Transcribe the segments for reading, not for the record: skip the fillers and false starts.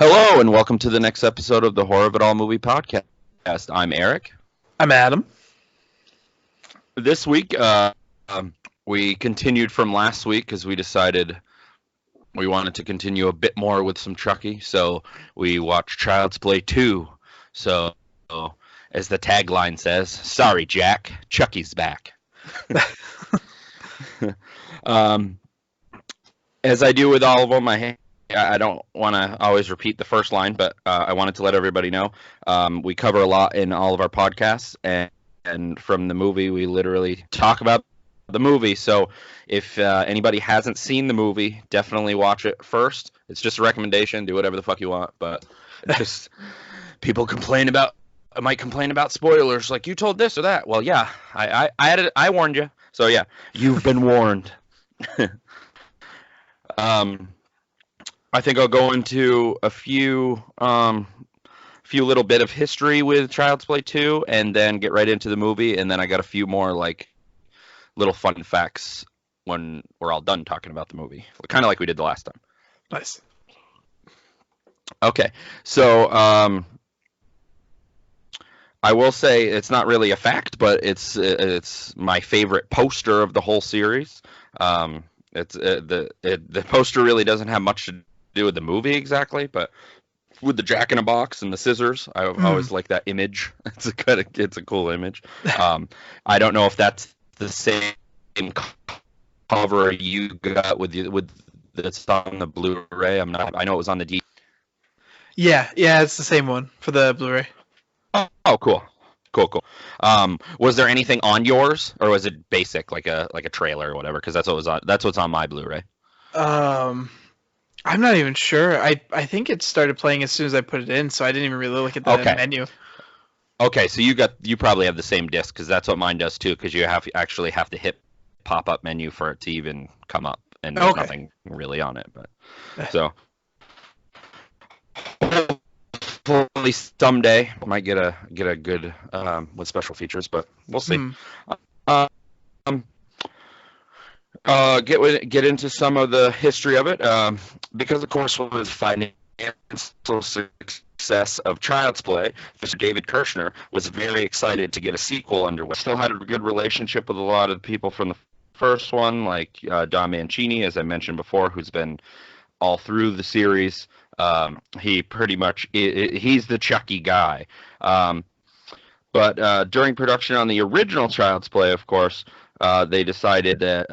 Hello, and welcome to the next episode of the Horror of It All Movie Podcast. I'm Eric. I'm Adam. This week, we continued from last week because we decided we wanted to continue a bit more with some Chucky, so we watched Child's Play 2. So, as the tagline says, sorry, Jack, Chucky's back. As I do with all of them, I don't want to always repeat the first line, but I wanted to let everybody know we cover a lot in all of our podcasts, and from the movie, we literally talk about the movie. So if anybody hasn't seen the movie, definitely watch it first. It's just a recommendation. Do whatever the fuck you want, but it's just people might complain about spoilers, like you told this or that. Well, yeah, I warned you. So yeah, you've been warned. I think I'll go into a few little bit of history with Child's Play 2, and then get right into the movie, and then I got a few more like little fun facts when we're all done talking about the movie, kind of like we did the last time. Nice. Okay, so I will say it's not really a fact, but it's my favorite poster of the whole series. The poster really doesn't have much to do with the movie exactly, but with the Jack in a Box and the scissors, I always like that image. It's a cool image. I don't know if that's the same cover you got with that's on the Blu-ray. I know it was on the DVD. Yeah, it's the same one for the Blu-ray. Oh, cool. Was there anything on yours, or was it basic, like a trailer or whatever? Because that's what's on my Blu-ray. I'm not even sure. I think it started playing as soon as I put it in, so I didn't even really look at the menu. Okay, so you probably have the same disc, because that's what mine does too. Because you actually have to hit pop-up menu for it to even come up, and there's nothing really on it. But so hopefully someday I might get a good with special features, but we'll see. Get into some of the history of it, because of course with the financial success of Child's Play, Mr. David Kirshner was very excited to get a sequel underway. Still had a good relationship with a lot of the people from the first one, like Don Mancini, as I mentioned before, who's been all through the series. He pretty much he's the Chucky guy. But during production on the original Child's Play, of course, they decided that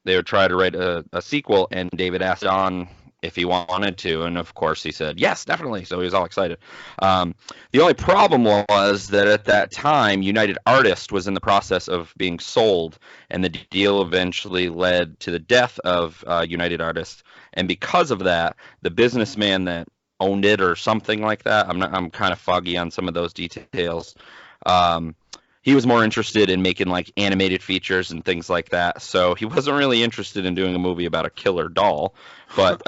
they would try to write a sequel, and David asked Don if he wanted to, and of course he said yes, definitely. So he was all excited. The only problem was that at that time, United Artists was in the process of being sold, and the deal eventually led to the death of United Artists. And because of that, the businessman that owned it, or something like that, I'm kind of foggy on some of those details. He was more interested in making like animated features and things like that, so he wasn't really interested in doing a movie about a killer doll. But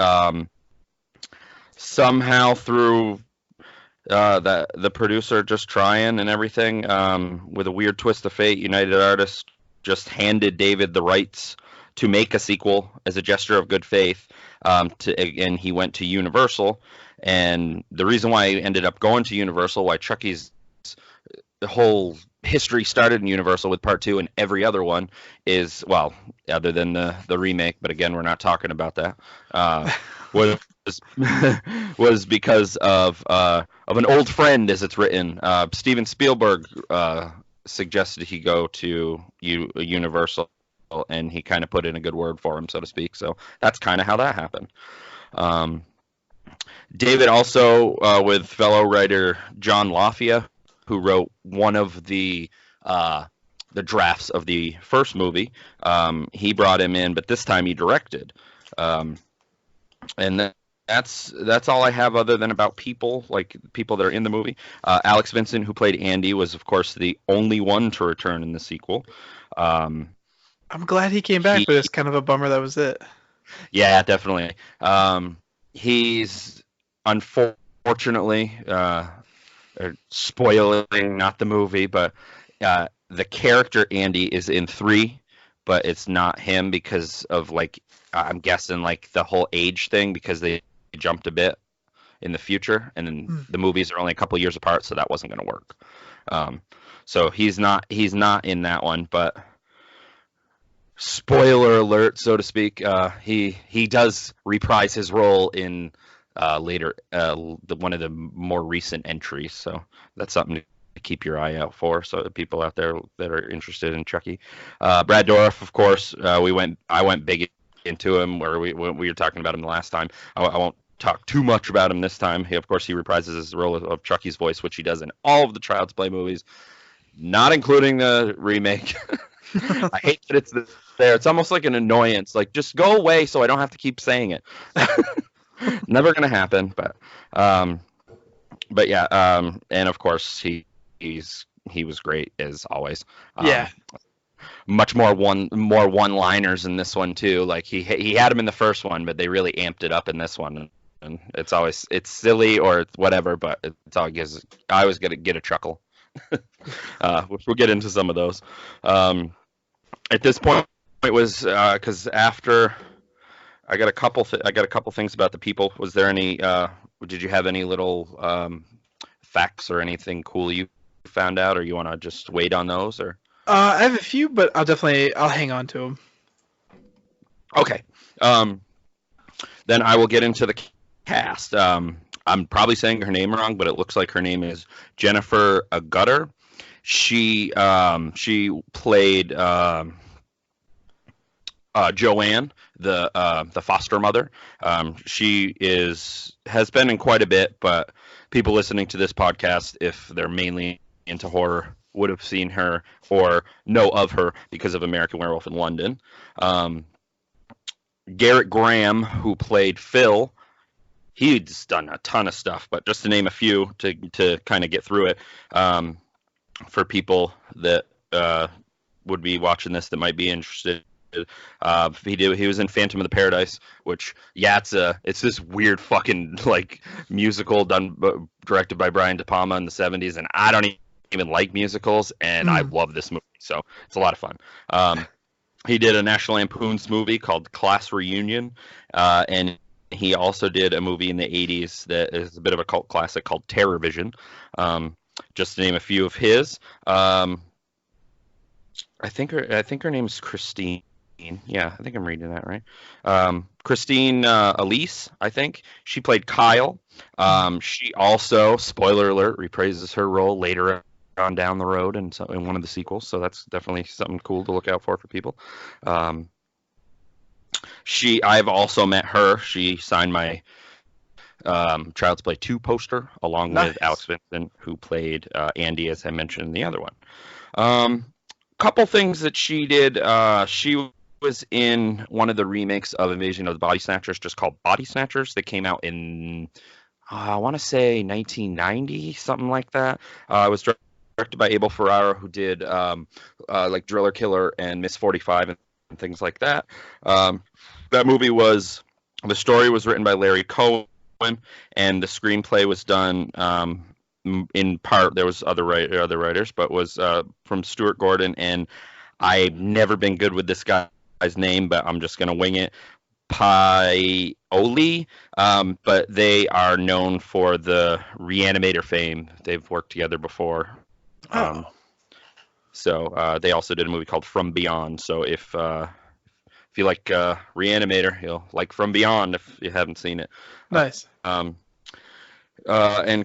somehow through the producer just trying and everything, with a weird twist of fate, United Artists just handed David the rights to make a sequel as a gesture of good faith. And he went to Universal, and the reason why he ended up going to Universal, why Chucky's the whole history started in Universal with Part 2 and every other one, is, well, other than the remake, but again, we're not talking about that, was because of an old friend, as it's written. Steven Spielberg suggested he go to Universal, and he kind of put in a good word for him, so to speak. So that's kind of how that happened. David also, with fellow writer John Lafia, who wrote one of the drafts of the first movie, he brought him in, but this time he directed. And that's all I have other than about people that are in the movie. Alex Vincent, who played Andy, was of course the only one to return in the sequel. I'm glad he came back, but it's kind of a bummer that was it. Yeah, definitely. He's unfortunately, spoiling not the movie, but the character Andy is in 3, but it's not him because of, like, I'm guessing, like, the whole age thing, because they jumped a bit in the future, and then Hmm. the movies are only a couple years apart, so that wasn't going to work. Um, so he's not in that one, but spoiler alert, so to speak, he does reprise his role in later one of the more recent entries. So that's something to keep your eye out for. So the people out there that are interested in Chucky, Brad Dourif, of course, I went big into him where we were talking about him the last time. I won't talk too much about him this time. Of course, he reprises his role of Chucky's voice, which he does in all of the Child's Play movies, not including the remake. I hate that it's there. It's almost like an annoyance. Like, just go away so I don't have to keep saying it. Never gonna happen. But yeah. And of course he was great as always. Yeah. Much more one-liners in this one too. Like he had them in the first one, but they really amped it up in this one. And it's silly or it's whatever, but I always get a chuckle. Which we'll get into some of those. At this point, it was because after I got a couple things about the people. Was there any? Did you have any little facts or anything cool you found out, or you want to just wait on those? Or I have a few, but I'll hang on to them. okay, then I will get into the cast. I'm probably saying her name wrong, but it looks like her name is Jennifer Gutter. She played Joanne, the foster mother. She has been in quite a bit, but people listening to this podcast, if they're mainly into horror, would have seen her or know of her because of American Werewolf in London. Garrett Graham, who played Phil, he's done a ton of stuff, but just to name a few to kind of get through it, for people that would be watching this that might be interested. He was in Phantom of the Paradise, which it's this weird fucking like musical directed by Brian De Palma in the 70s, and I don't even like musicals, and I love this movie, so it's a lot of fun. He did a National Lampoon's movie called Class Reunion, and he also did a movie in the 80s that is a bit of a cult classic called Terror Vision. Just to name a few of his. I think her name is Christine. Yeah, I think I'm reading that right. Christine Elise, I think. She played Kyle. She also, spoiler alert, reprises her role later on down the road in one of the sequels, so that's definitely something cool to look out for people. I've also met her. She signed my Child's Play 2 poster along with Alex Vincent, who played Andy, as I mentioned in the other one. Couple things that she did. She was in one of the remakes of Invasion of the Body Snatchers, just called Body Snatchers. That came out in, I want to say 1990, something like that. It was directed by Abel Ferrara, who did like Driller Killer and Miss 45 and things like that. That movie the story was written by Larry Cohen, and the screenplay was done in part. There was other writers, but was from Stuart Gordon, and I've never been good with this guy's name, but I'm just gonna wing it. Paoli, but they are known for the Reanimator fame. They've worked together before. So they also did a movie called From Beyond. So if you like Reanimator, you'll like From Beyond if you haven't seen it. Nice. And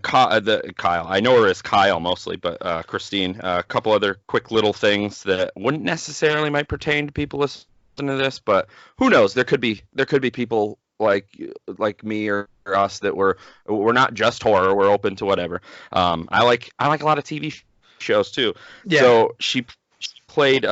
Kyle, I know her as Kyle mostly, but Christine, a couple other quick little things that wouldn't necessarily might pertain to people listening to this, but who knows? There could be people like me or us that we're not just horror. We're open to whatever. I like a lot of TV shows too. Yeah. So she played.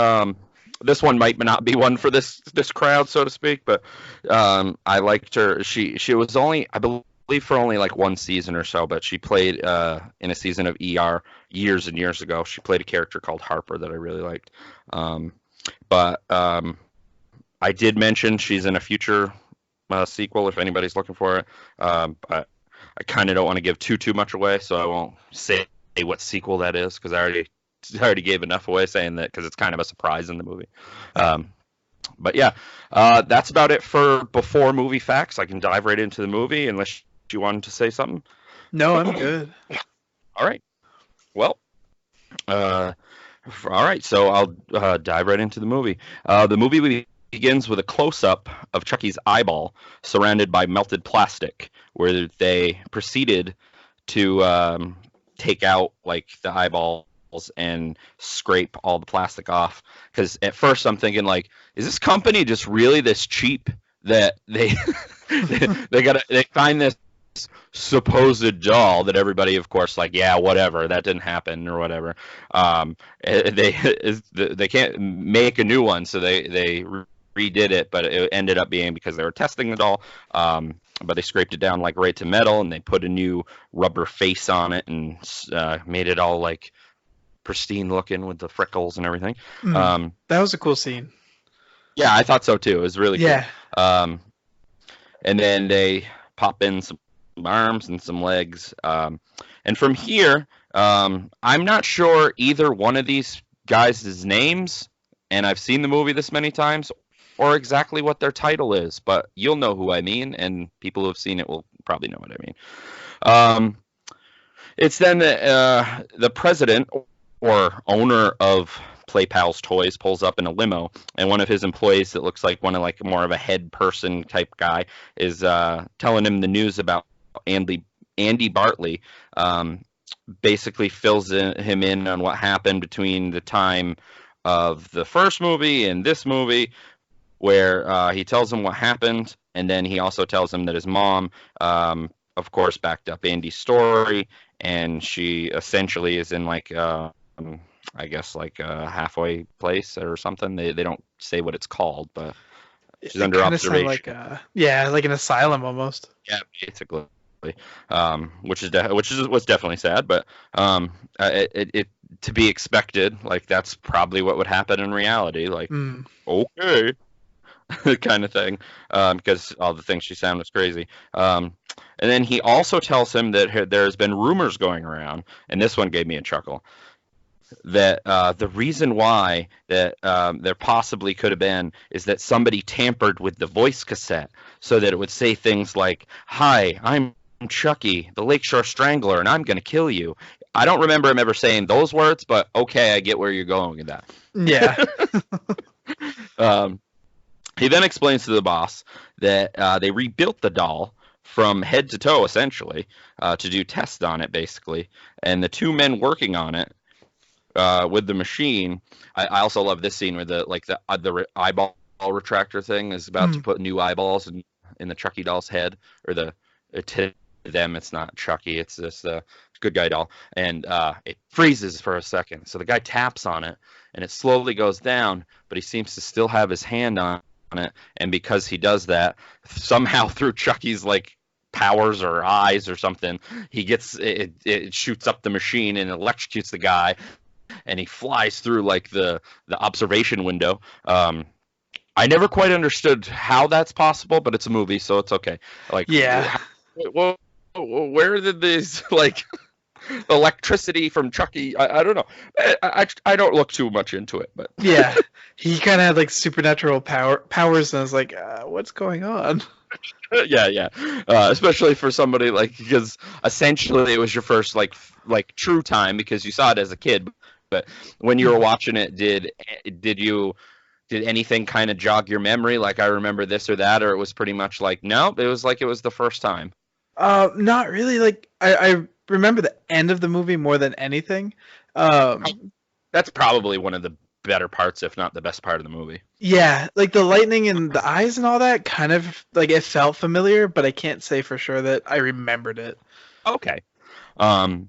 This one might not be one for this crowd, so to speak, but I liked her. She was only, I believe, for only like one season or so, but she played in a season of ER years and years ago. She played a character called Harper that I really liked. But I did mention she's in a future sequel if anybody's looking for it. But I kind of don't want to give too much away, so I won't say what sequel that is because I already gave enough away saying that because it's kind of a surprise in the movie. But yeah, that's about it for before movie facts. I can dive right into the movie unless you wanted to say something? No, I'm good. All right. Well, uh, all right. So I'll dive right into the movie. The movie begins with a close-up of Chucky's eyeball surrounded by melted plastic, where they proceeded to take out like the eyeballs and scrape all the plastic off. Because at first I'm thinking like, is this company just really this cheap that they they find this supposed doll that everybody, of course, like, yeah, whatever, that didn't happen or whatever. They can't make a new one, so they redid it, but it ended up being because they were testing the doll. But they scraped it down like right to metal, and they put a new rubber face on it and made it all like pristine looking with the freckles and everything. That was a cool scene. Yeah, I thought so too. It was really cool. Yeah. And then they pop in some arms and some legs. And from here, I'm not sure either one of these guys' names, and I've seen the movie this many times, or exactly what their title is, but you'll know who I mean, and people who have seen it will probably know what I mean. It's then the president or owner of Play Pals Toys pulls up in a limo, and one of his employees that looks like one of like more of a head person type guy is telling him the news about Andy Bartley. Basically fills him in on what happened between the time of the first movie and this movie, where he tells him what happened, and then he also tells him that his mom, of course, backed up Andy's story, and she essentially is in like I guess like a halfway place or something. They don't say what it's called, but she's under observation. Like like an asylum almost. Yeah, basically. Which was definitely sad, but it to be expected. Like that's probably what would happen in reality. Like okay, kind of thing, because all the things she said was crazy. And then he also tells him that there's been rumors going around, and this one gave me a chuckle, that the reason why that there possibly could have been is that somebody tampered with the voice cassette so that it would say things like, "Hi, I'm Chucky, the Lakeshore Strangler, and I'm going to kill you." I don't remember him ever saying those words, but okay, I get where you're going with that. Yeah. He then explains to the boss that they rebuilt the doll from head to toe, essentially, to do tests on it, basically. And the two men working on it with the machine. I also love this scene where the eyeball retractor thing is about to put new eyeballs in the Chucky doll's head, or to them it's not Chucky, it's this good guy doll, and it freezes for a second. So the guy taps on it, and it slowly goes down, but he seems to still have his hand on it, and because he does that, somehow through Chucky's like powers or eyes or something, he gets it shoots up the machine and electrocutes the guy, and he flies through like the observation window. I never quite understood how that's possible, but it's a movie, so it's okay. Like, yeah. Well, where did this like electricity from Chucky? I don't know. I don't look too much into it, but yeah, he kind of had like supernatural powers, and I was like, what's going on? yeah. Especially for somebody like, because essentially it was your first like true time because you saw it as a kid. But when you were watching it, did anything kind of jog your memory? Like, I remember this or that, or it was pretty much like, no, it was like it was the first time. Not really. Like, I remember the end of the movie more than anything. That's probably one of the better parts, if not the best part of the movie. Yeah, like the lightning and the eyes and all that, kind of like it felt familiar, but I can't say for sure that I remembered it. Okay. From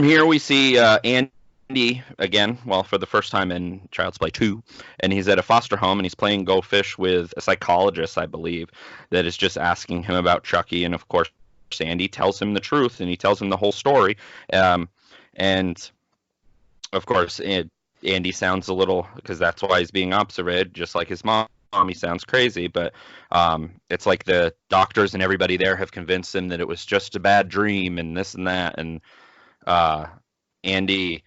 here we see Andy again, well, for the first time in Child's Play 2, and he's at a foster home, and he's playing Go Fish with a psychologist, I believe, that is just asking him about Chucky, and of course Andy tells him the truth, and he tells him the whole story, and of course Andy sounds a little, because that's why he's being observed, just like his mom. He sounds crazy, but it's like the doctors and everybody there have convinced him that it was just a bad dream and this and that, and Andy,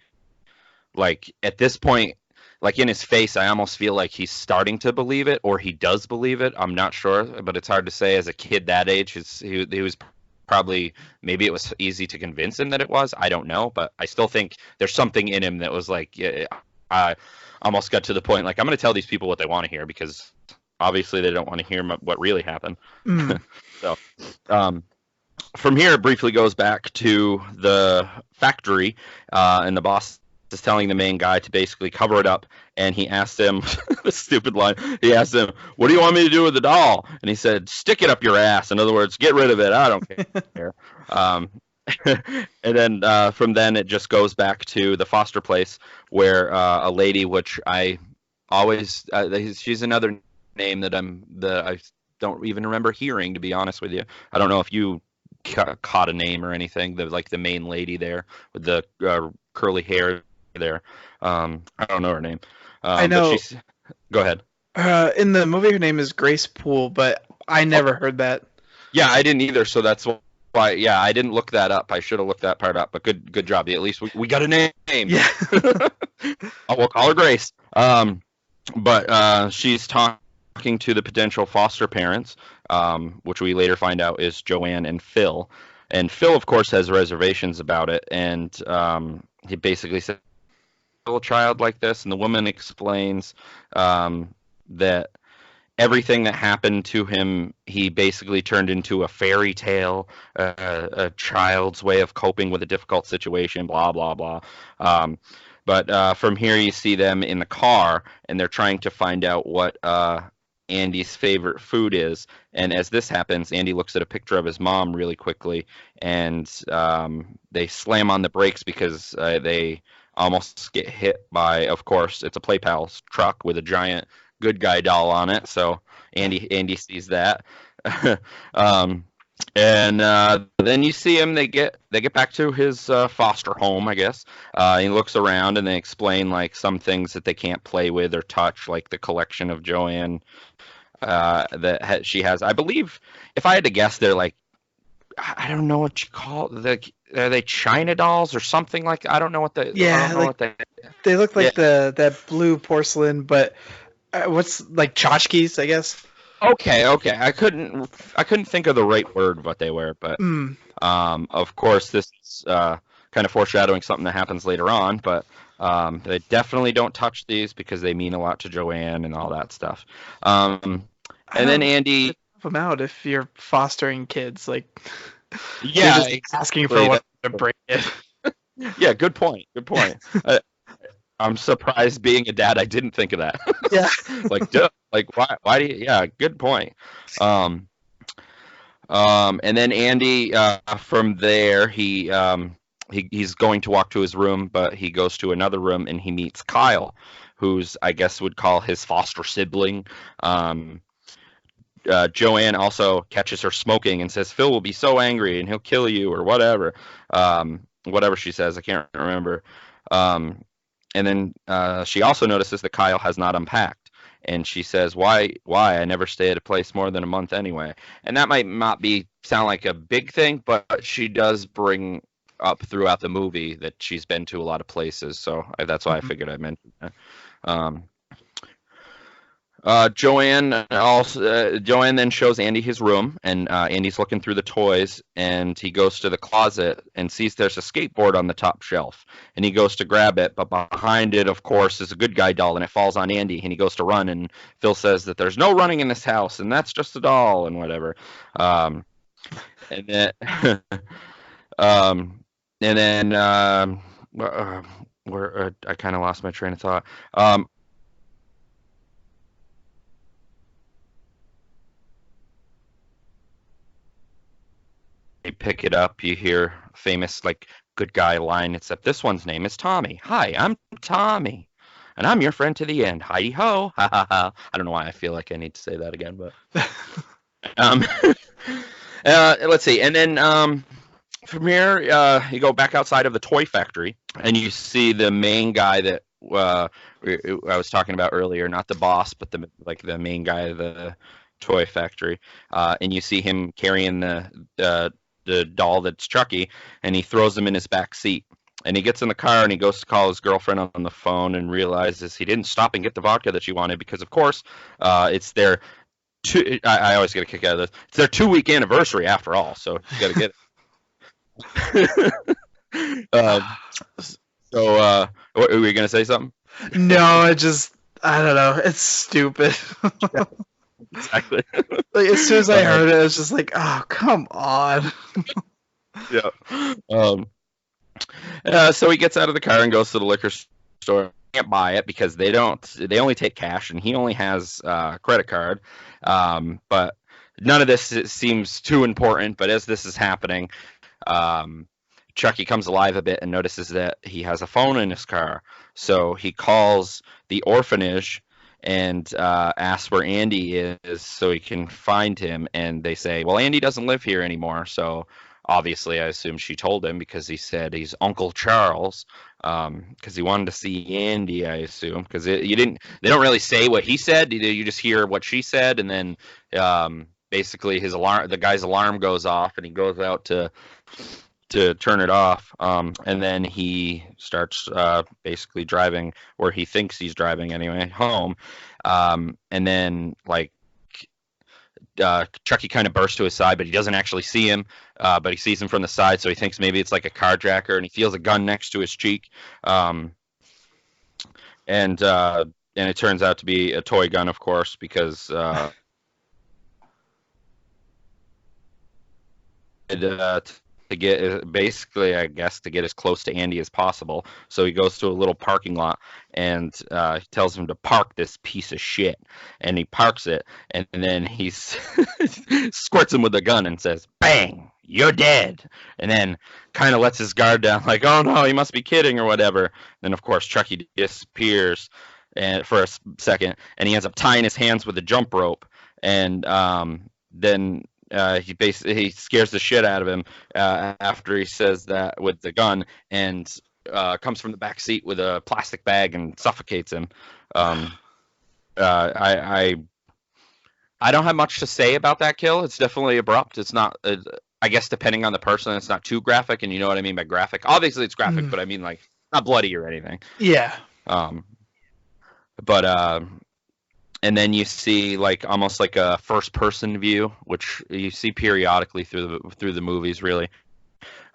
like, at this point, like in his face, I almost feel like he's starting to believe it, or he does believe it. I'm not sure, but it's hard to say. As a kid that age, he was probably, maybe it was easy to convince him that it was. I don't know, but I still think there's something in him that was like, I almost got to the point like I'm going to tell these people what they want to hear because obviously they don't want to hear what really happened. Mm. So, from here, it briefly goes back to the factory, and the boss is telling the main guy to basically cover it up. And he asked him, the stupid line, he asked him, "What do you want me to do with the doll?" And he said, "Stick it up your ass." In other words, get rid of it. I don't care. And then from then, it just goes back to the foster place where a lady, which I always, she's another name that I don't even remember hearing, to be honest with you. I don't know if you caught a name or anything. The main lady there with the curly hair there. I don't know her name. I know. But go ahead. In the movie, her name is Grace Poole, but I never heard that. Yeah, I didn't either. So that's why. Yeah, I didn't look that up. I should have looked that part up. But good job. At least we got a name. Yeah. We'll call her Grace. But she's talking to the potential foster parents, which we later find out is Joanne and Phil. And Phil, of course, has reservations about it, and he basically said, "A child like this," and the woman explains that everything that happened to him, he basically turned into a fairy tale, a child's way of coping with a difficult situation, blah, blah, blah. But from here, you see them in the car, and they're trying to find out what Andy's favorite food is. And as this happens, Andy looks at a picture of his mom really quickly, and they slam on the brakes because they almost get hit by, of course, it's a Play Pals truck with a giant good guy doll on it. So Andy sees that. And then you see him. They get back to his foster home, I guess. He looks around, and they explain like some things that they can't play with or touch, like the collection of Joanne she has. I believe, if I had to guess, they're like, I don't know what you call are they China dolls or something like? I don't know what they. Yeah, they look like that blue porcelain, but what's like tchotchkes, I guess. Okay. I couldn't think of the right word what they were, but of course this is kind of foreshadowing something that happens later on. But they definitely don't touch these because they mean a lot to Joanne and all that stuff. And then Andy, help them out if you're fostering kids, like yeah, just asking for what to break it. Yeah, good point. I'm surprised, being a dad, I didn't think of that. Yeah. Why do you? Yeah, good point. And then Andy, from there, he's going to walk to his room, but he goes to another room and he meets Kyle, who's, I guess, would call his foster sibling. Joanne also catches her smoking and says, "Phil will be so angry and he'll kill you," or whatever. Whatever she says, I can't remember. And then she also notices that Kyle has not unpacked. And she says, why? I never stay at a place more than a month anyway. And that might not sound like a big thing, but she does bring up throughout the movie that she's been to a lot of places. So that's why I figured I'd mention that. Joanne then shows Andy his room, and Andy's looking through the toys, and he goes to the closet and sees there's a skateboard on the top shelf, and he goes to grab it, but behind it, of course, is a good guy doll, and it falls on Andy, and he goes to run, and Phil says that there's no running in this house, and that's just a doll, and whatever. And then where I kind of lost my train of thought. You pick it up, you hear famous like good guy line, except this one's name is Tommy. "Hi, I'm Tommy, and I'm your friend to the end. Heidi ho, ha ha ha." I don't know why I feel like I need to say that again, but let's see. And then from here, you go back outside of the toy factory, and you see the main guy that I was talking about earlier, not the boss, but the main guy of the toy factory, and you see him carrying the doll that's Chucky, and he throws him in his back seat. And he gets in the car and he goes to call his girlfriend on the phone and realizes he didn't stop and get the vodka that she wanted because, of course, it's their I always get a kick out of this. It's their 2-week anniversary after all, so you got to get it. What, were you gonna say something? No, I don't know. It's stupid. Exactly. Like as soon as I heard it, I was just like, oh, come on. Yeah. So he gets out of the car and goes to the liquor store. Can't buy it because they only take cash, and he only has a credit card. But none of this seems too important. But as this is happening, Chucky comes alive a bit and notices that he has a phone in his car. So he calls the orphanage and asks where Andy is so he can find him. And they say, well, Andy doesn't live here anymore. So obviously, I assume she told him because he said he's Uncle Charles, because he wanted to see Andy, I assume. Because they don't really say what he said. You just hear what she said, and then basically the guy's alarm goes off, and he goes out to turn it off, and then he starts basically driving, or he thinks he's driving anyway, home, and then like Chucky kind of bursts to his side, but he doesn't actually see him, but he sees him from the side, so he thinks maybe it's like a carjacker, and he feels a gun next to his cheek, and it turns out to be a toy gun, of course, because to get basically, I guess, to get as close to Andy as possible. So he goes to a little parking lot and he tells him to park this piece of shit, and he parks it, and then he squirts him with a gun and says, "Bang, you're dead," and then kind of lets his guard down, like, oh no, he must be kidding or whatever. Then of course Chucky disappears and for a second, and he ends up tying his hands with a jump rope, and then he scares the shit out of him after he says that with the gun, and comes from the back seat with a plastic bag and suffocates him. I don't have much to say about that kill. It's definitely abrupt. It's not. I guess depending on the person, it's not too graphic, and you know what I mean by graphic. Obviously, it's graphic, but I mean like not bloody or anything. Yeah. And then you see like almost like a first person view, which you see periodically through the movies, really.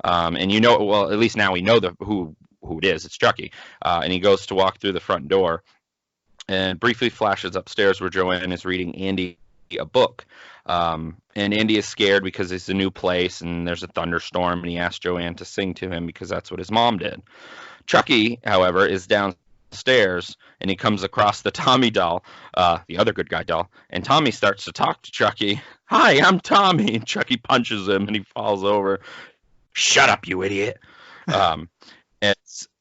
And well, at least now we know who it is. It's Chucky. And he goes to walk through the front door and briefly flashes upstairs where Joanne is reading Andy a book. And Andy is scared because it's a new place and there's a thunderstorm, and he asks Joanne to sing to him because that's what his mom did. Chucky, however, is downstairs, and he comes across the Tommy doll, the other good guy doll, and Tommy starts to talk to Chucky. "Hi, I'm Tommy," and Chucky punches him, and he falls over. "Shut up, you idiot." And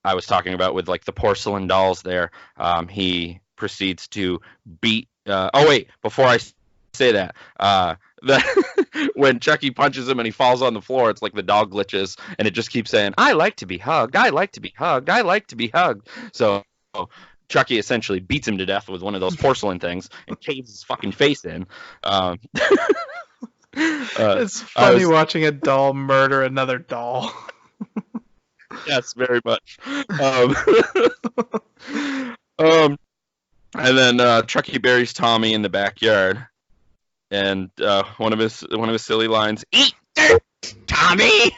I was talking about with like the porcelain dolls there, he proceeds to beat. Oh wait, before I say that, when Chucky punches him and he falls on the floor, it's like the dog glitches, and it just keeps saying, "I like to be hugged. I like to be hugged. I like to be hugged." So Chucky essentially beats him to death with one of those porcelain things and caves his fucking face in. It's funny watching a doll murder another doll. Yes, very much. And then Chucky buries Tommy in the backyard, and one of his silly lines, "Eat dirt, Tommy."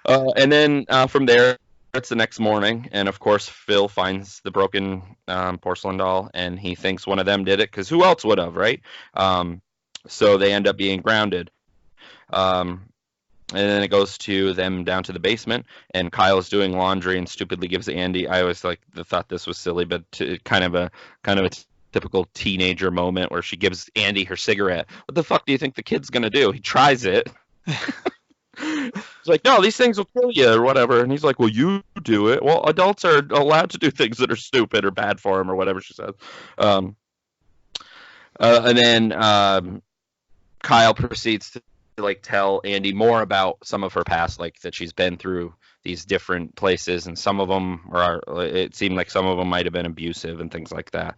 And then from there, it's the next morning, and of course Phil finds the broken porcelain doll, and he thinks one of them did it because who else would have, right? So they end up being grounded. And then it goes to them down to the basement, and Kyle's doing laundry and stupidly gives Andy. I always thought this was silly, but kind of a typical teenager moment where she gives Andy her cigarette. What the fuck do you think the kid's gonna do? He tries it. It's like, "No, these things will kill you," or whatever. And he's like, "Well, you do it." Well, adults are allowed to do things that are stupid or bad for him, or whatever she says. And then Kyle proceeds to like tell Andy more about some of her past, like that she's been through these different places, and some of them it seemed like some of them might have been abusive and things like that.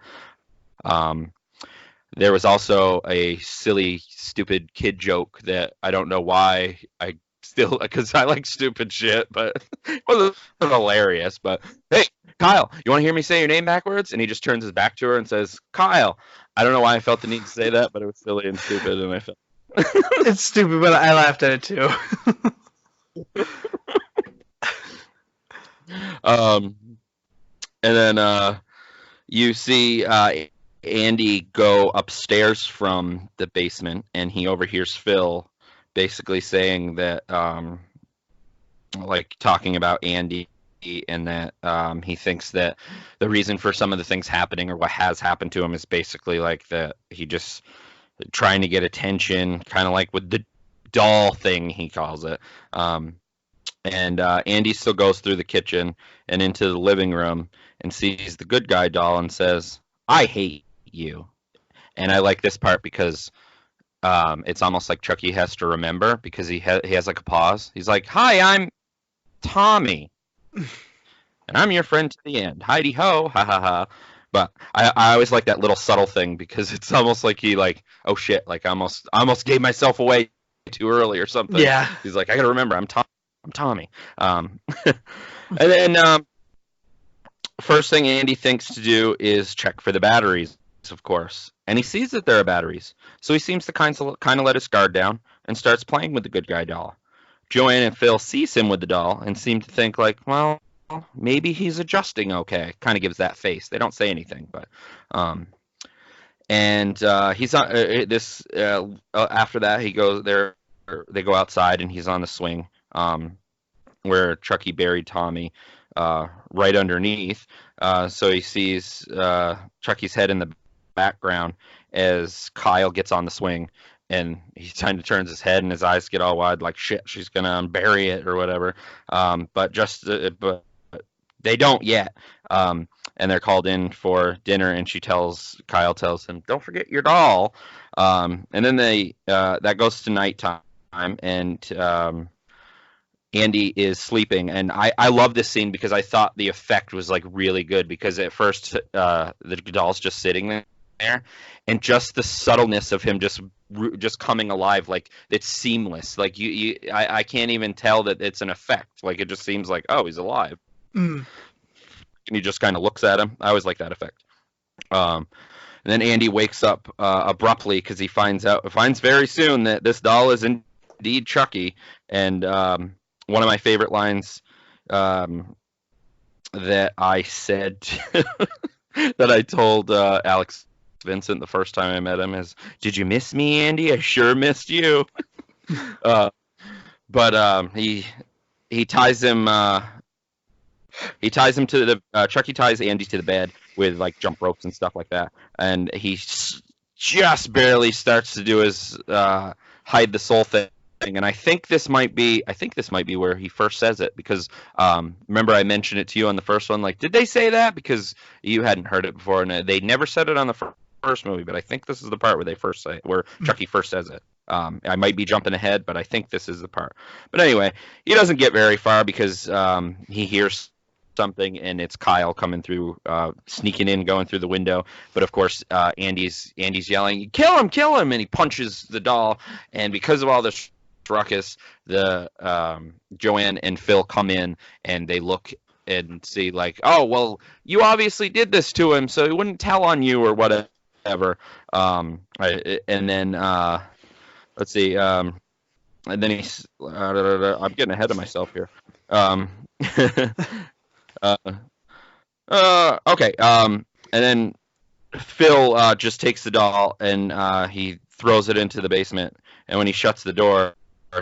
There was also a silly, stupid kid joke that I don't know why I still, because I like stupid shit, but it wasn't hilarious. But hey, Kyle, you want to hear me say your name backwards? And he just turns his back to her and says, Kyle. I don't know why I felt the need to say that, but it was silly and stupid, and I felt. It's stupid, but I laughed at it too. And then you see Andy go upstairs from the basement, and he overhears Phil basically saying that, like talking about Andy, and that he thinks that the reason for some of the things happening or what has happened to him is basically like that he just trying to get attention, kind of like with the doll thing, he calls it. And Andy still goes through the kitchen and into the living room and sees the good guy doll and says, I hate you. And I like this part because it's almost like Chucky has to remember, because he has like a pause. He's like, hi, I'm Tommy. And I'm your friend to the end. Heidi ho, ha ha ha. But I always like that little subtle thing, because it's almost like he like, oh shit, like I almost gave myself away too early or something. Yeah. He's like, I gotta remember, I'm Tommy. And then first thing Andy thinks to do is check for the batteries, of course. And he sees that there are batteries. So he seems to kind of let his guard down and starts playing with the good guy doll. Joanne and Phil sees him with the doll and seem to think like, well, maybe he's adjusting okay. Kind of gives that face. They don't say anything, but and he's on this after that he goes there. They go outside and he's on the swing where Chucky buried Tommy right underneath. So he sees Chucky's head in the background as Kyle gets on the swing, and he kind of turns his head and his eyes get all wide like, shit, she's gonna bury it or whatever. But they don't yet. And they're called in for dinner, and Kyle tells him, don't forget your doll. And then that goes to nighttime, and Andy is sleeping, and I love this scene because I thought the effect was like really good, because at first the doll's just sitting there, and just the subtleness of him just coming alive, like it's seamless. Like I can't even tell that it's an effect. Like it just seems like, oh, he's alive. And he just kind of looks at him. I always like that effect. And then Andy wakes up abruptly because he finds very soon that this doll is indeed Chucky. And one of my favorite lines that I said that I told Alex Vincent the first time I met him is, "Did you miss me, Andy? I sure missed you." But he ties him. He ties him to the Chucky ties Andy to the bed with like jump ropes and stuff like that, and he just barely starts to do his hide the soul thing. And I think this might be where he first says it, because remember I mentioned it to you on the first one, like, did they say that? Because you hadn't heard it before, and they never said it on the first movie, but I think this is the part where they first say it, where Chucky first says it. I might be jumping ahead, but I think this is the part. But anyway, he doesn't get very far because he hears something, and it's Kyle coming through, sneaking in, going through the window. But of course, Andy's yelling, kill him, and he punches the doll. And because of all this ruckus, the Joanne and Phil come in, and they look and see like, oh, well, you obviously did this to him, so he wouldn't tell on you or whatever. And then let's see, and then he's I'm getting ahead of myself here. Okay. And then Phil just takes the doll and he throws it into the basement. And when he shuts the door,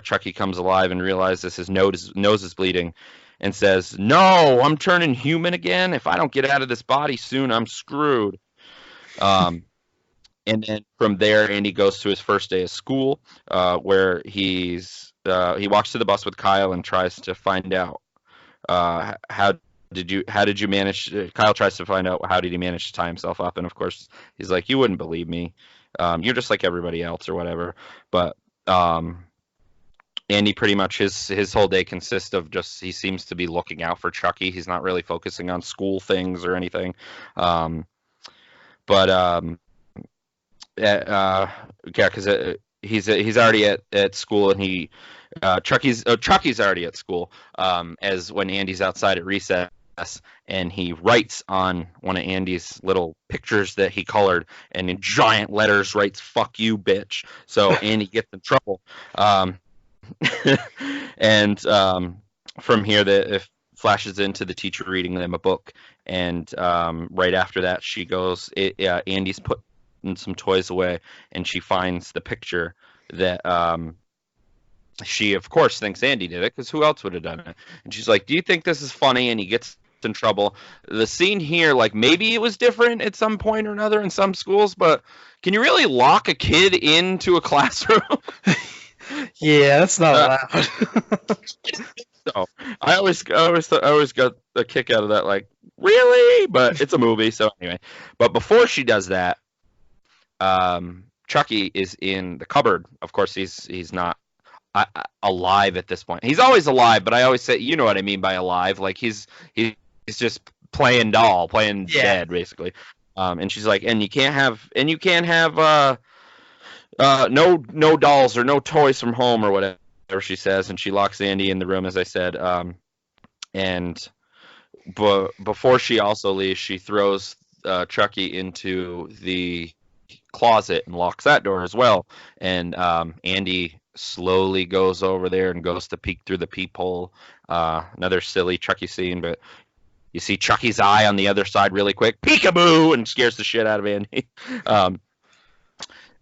Chucky comes alive and realizes his nose is bleeding, and says, "No, I'm turning human again. If I don't get out of this body soon, I'm screwed." And then from there, Andy goes to his first day of school, where he walks to the bus with Kyle and tries to find out how did you manage. Kyle tries to find out how did he manage to tie himself up, and of course he's like, "You wouldn't believe me. You're just like everybody else," or whatever. But Andy pretty much his whole day consists of just, he seems to be looking out for Chucky. He's not really focusing on school things or anything. Yeah, because he's already at school, and he Chucky's already at school, as when Andy's outside at recess, and he writes on one of Andy's little pictures that he colored, and in giant letters writes "fuck you, bitch." So Andy gets in trouble, um, and from here that it flashes into the teacher reading them a book, and right after that Andy's putting some toys away, and she finds the picture that she of course thinks Andy did it, because who else would have done it? And she's like, do you think this is funny? And he gets in trouble. The scene here, like, maybe it was different at some point or another in some schools, but can you really lock a kid into a classroom? Yeah, that's not allowed. So I always got a kick out of that, like, really? But it's a movie, so anyway. But before she does that, Chucky is in the cupboard. Of course, he's not alive at this point. He's always alive, but I always say, you know what I mean by alive. Like he's just playing dead, basically. And she's like, and you can't have no dolls or no toys from home or whatever she says, and she locks Andy in the room, as I said. And before she also leaves, she throws Chucky into the closet and locks that door as well. And Andy slowly goes over there and goes to peek through the peephole. Another silly Chucky scene, but you see Chucky's eye on the other side really quick, peekaboo, and scares the shit out of Andy. And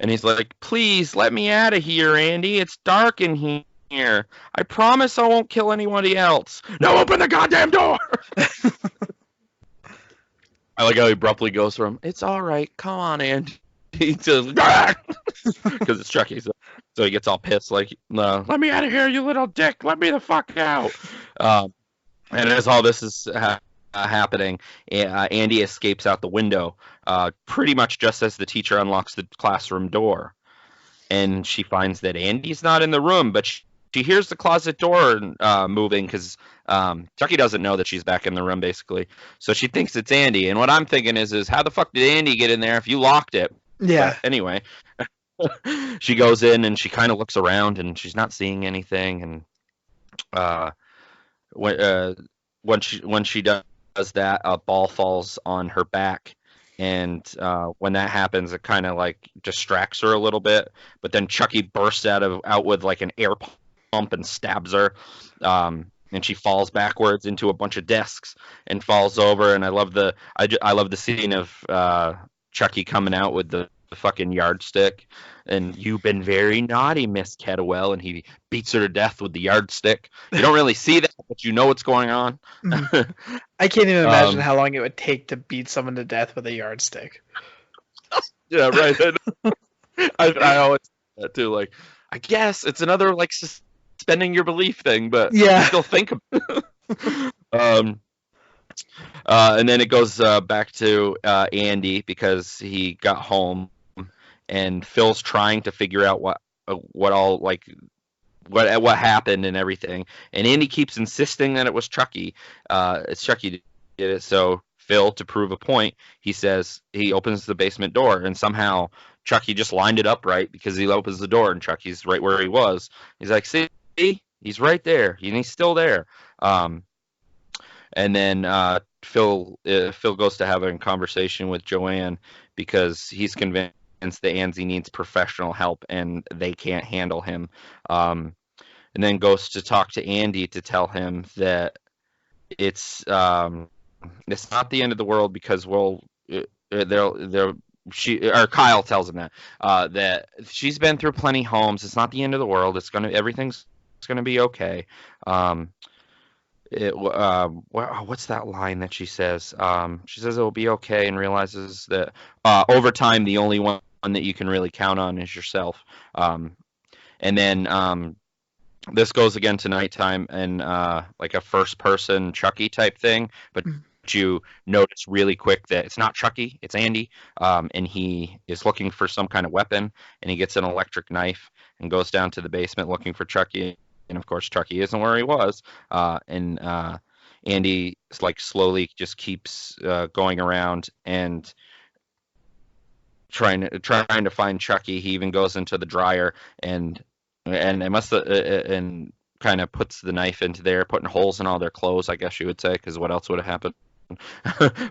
he's like, please let me out of here, Andy. It's dark in here. I promise I won't kill anybody else. No, open the goddamn door. I like how he abruptly goes from, it's all right, come on, Andy. He says, because it's Chucky. So he gets all pissed, like, no, let me out of here, you little dick. Let me the fuck out. And as all this is happening, Andy escapes out the window, pretty much just as the teacher unlocks the classroom door. And she finds that Andy's not in the room, but she hears the closet door moving, because Chucky doesn't know that she's back in the room, basically. So she thinks it's Andy. And what I'm thinking is how the fuck did Andy get in there if you locked it? Yeah. But anyway, she goes in and she kind of looks around and she's not seeing anything. And when she does that, a ball falls on her back. And when that happens, it kind of like distracts her a little bit. But then Chucky bursts out with like an air pump and stabs her. And she falls backwards into a bunch of desks and falls over. And I love the scene of Chucky coming out with the fucking yardstick, and you've been very naughty, Miss Kettlewell, and he beats her to death with the yardstick. You don't really see that, but you know what's going on. I can't even imagine how long it would take to beat someone to death with a yardstick. Yeah, right. I always say that too. Like, I guess it's another like suspending your belief thing, but yeah, you still think of it. And then it goes back to Andy, because he got home, and Phil's trying to figure out what happened and everything. And Andy keeps insisting that it was Chucky. It's Chucky did it. So Phil, to prove a point, he says he opens the basement door, and somehow Chucky just lined it up right, because he opens the door and Chucky's right where he was. He's like, see, he's right there, and he's still there. And then Phil goes to have a conversation with Joanne, because he's convinced that Andy needs professional help and they can't handle him. And then goes to talk to Andy to tell him that it's not the end of the world, because Kyle tells him that she's been through plenty homes. It's not the end of the world. Everything's gonna be okay. What's that line that she says? She says it will be okay, and realizes that over time the only one that you can really count on is yourself. And then this goes again to nighttime, and like a first person Chucky type thing, but you notice really quick that it's not Chucky, it's Andy, and he is looking for some kind of weapon, and he gets an electric knife and goes down to the basement looking for Chucky. And of course, Chucky isn't where he was. And Andy like slowly just keeps going around and trying to find Chucky. He even goes into the dryer and and it must and kind of puts the knife into there, putting holes in all their clothes, I guess you would say, because what else would have happened?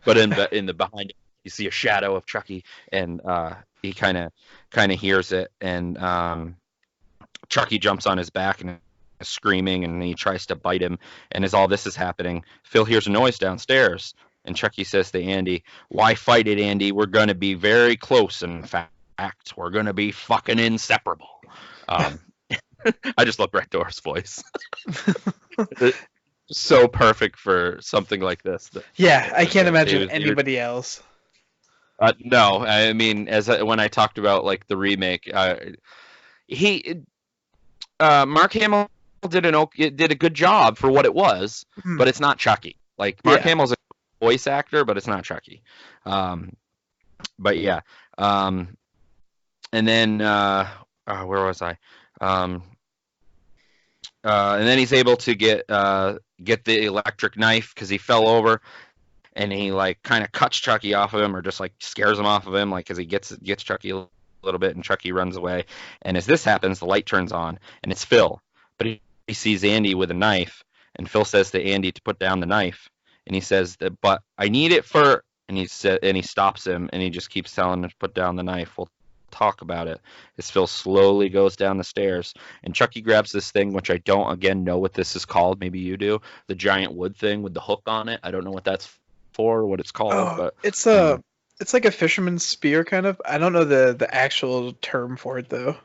But in the behind, you see a shadow of Chucky, and he kind of hears it, and Chucky jumps on his back and is screaming, and he tries to bite him. And as all this is happening, Phil hears a noise downstairs, and Chucky says to Andy, "Why fight it, Andy? We're gonna be very close. In fact, we're gonna be fucking inseparable." Um, I just love Brett Dourif's voice. So perfect for something like this. Yeah, I can't imagine was, anybody else. no, I mean, when I talked about like the remake, he Mark Hamill did a good job for what it was, Hmm. but it's not Chucky. Like Mark Yeah. Hamill's a voice actor, but it's not Chucky. Um, but yeah, um, and then where was I? Um, and then he's able to get the electric knife because he fell over, and he like kind of cuts Chucky off of him, or just like scares him off of him, like because he gets Chucky a little bit, and Chucky runs away. And as this happens, the light turns on, and it's Phil, but he sees Andy with a knife, and Phil says to Andy to put down the knife, and he says that, but I need it for, and he stops him, and he just keeps telling him to put down the knife. We'll talk about it. As Phil slowly goes down the stairs, and Chucky grabs this thing, which I don't again know what this is called. Maybe you do. The giant wood thing with the hook on it. I don't know what that's for, what it's called, Oh, but it's it's like a fisherman's spear kind of. I don't know the actual term for it though.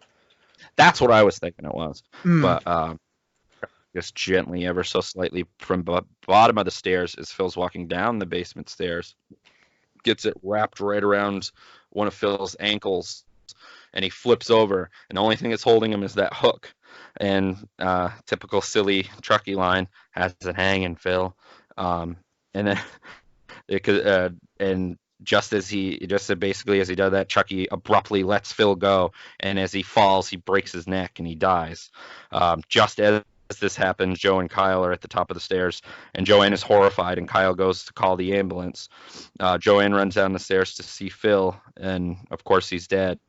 that's what I was thinking it was. Hmm. But just gently, ever so slightly, from bottom of the stairs, as Phil's walking down the basement stairs, gets it wrapped right around one of Phil's ankles, and he flips over, and the only thing that's holding him is that hook. And typical silly Chucky line, has it hanging, Phil. And then and just basically as he does that, Chucky abruptly lets Phil go, and as he falls, he breaks his neck and he dies. Just as this happens, Joe and Kyle are at the top of the stairs, and Joanne is horrified, and Kyle goes to call the ambulance. Joanne runs down the stairs to see Phil, and of course he's dead.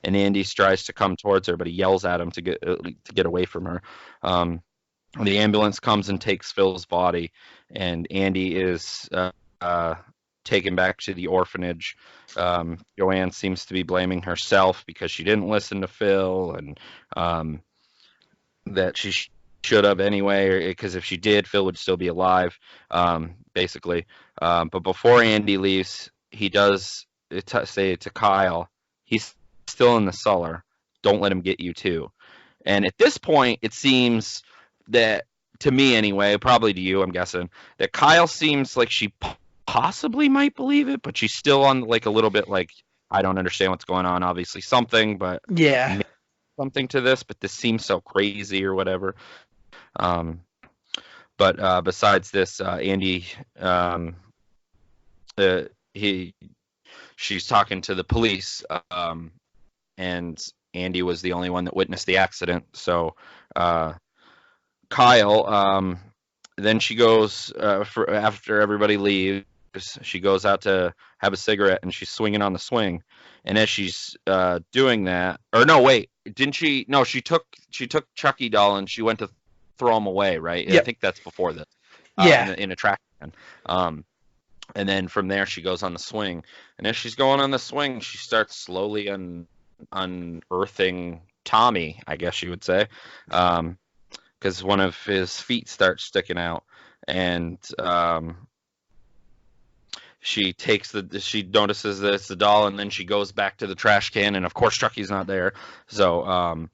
And Andy tries to come towards her, but he yells at him to get away from her. The ambulance comes and takes Phil's body, and Andy is uh, taken back to the orphanage. Joanne seems to be blaming herself because she didn't listen to Phil, and that she should have anyway, because if she did, Phil would still be alive, basically. But before Andy leaves, he does say to Kyle, he's still in the cellar. Don't let him get you too. And at this point, it seems that, to me anyway, probably to you, I'm guessing, that Kyle seems like she possibly might believe it, but she's still on like a little bit like, I don't understand what's going on. Obviously something, but Yeah. maybe something to this, but this seems so crazy or whatever. Um, but besides this, Andy, he she's talking to the police, and Andy was the only one that witnessed the accident. So uh, Kyle, then she goes for after everybody leaves. She goes out to have a cigarette, and she's swinging on the swing. And as she's doing that, or no, wait, didn't she? No, she took Chucky doll and she went to throw him away, right? I Yep. think that's before this, Yeah. in a trash can. And then from there she goes on the swing, and as she's going on the swing, she starts slowly unearthing Tommy, I guess you would say, because one of his feet starts sticking out, and she notices that it's the doll, and then she goes back to the trash can, and of course Chucky's not there. So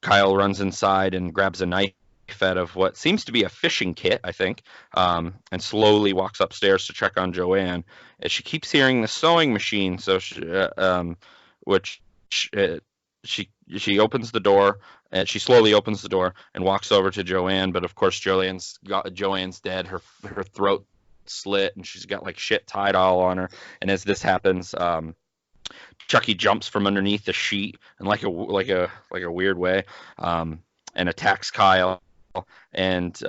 Kyle runs inside and grabs a knife out of what seems to be a fishing kit, I think, and slowly walks upstairs to check on Joanne. And she keeps hearing the sewing machine, so which she opens the door, and she slowly opens the door and walks over to Joanne. But of course, Joanne's dead. Her throat slit, and she's got like shit tied all on her. And as this happens, Chucky jumps from underneath the sheet in like a weird way, and attacks Kyle. and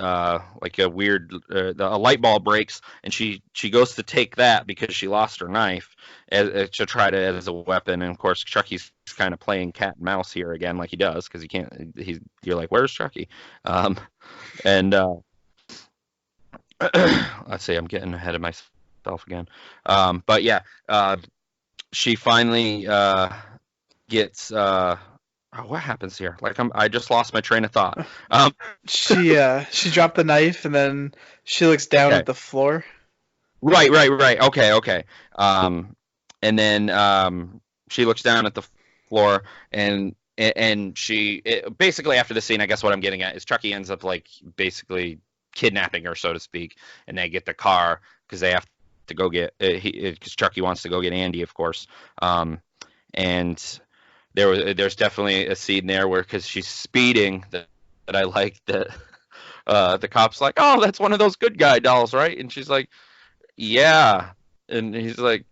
like a weird a light bulb breaks, and she goes to take that because she lost her knife to try to as a weapon. And of course Chucky's kind of playing cat and mouse here again, like he does, because he can't. You're like, where's Chucky? And let's see, I'm getting ahead of myself again. But yeah, she finally gets. What happens here? Like I just lost my train of thought. She dropped the knife and then she looks down Okay. at the floor. Right. Okay. And then she looks down at the floor, and she basically, after the scene, I guess what I'm getting at is Chucky ends up like basically kidnapping her, so to speak, and they get the car because they have to go get because Chucky wants to go get Andy, of course. And there's definitely a scene there where, because she's speeding, that I like that the cop's like, oh, that's one of those good guy dolls, right? And she's like, yeah. And he's like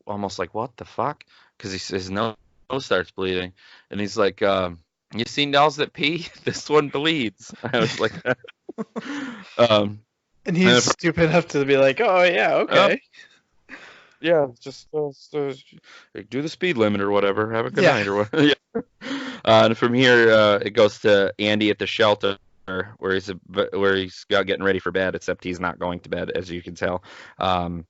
almost like, what the fuck? Because his nose starts bleeding, and he's like, you seen dolls that pee? This one bleeds. I was like, And he's stupid enough to be like, oh yeah, okay. Yeah, just do the speed limit or whatever. Have a good night or whatever. Yeah. And from here, it goes to Andy at the shelter where he's getting ready for bed, except he's not going to bed, as you can tell. And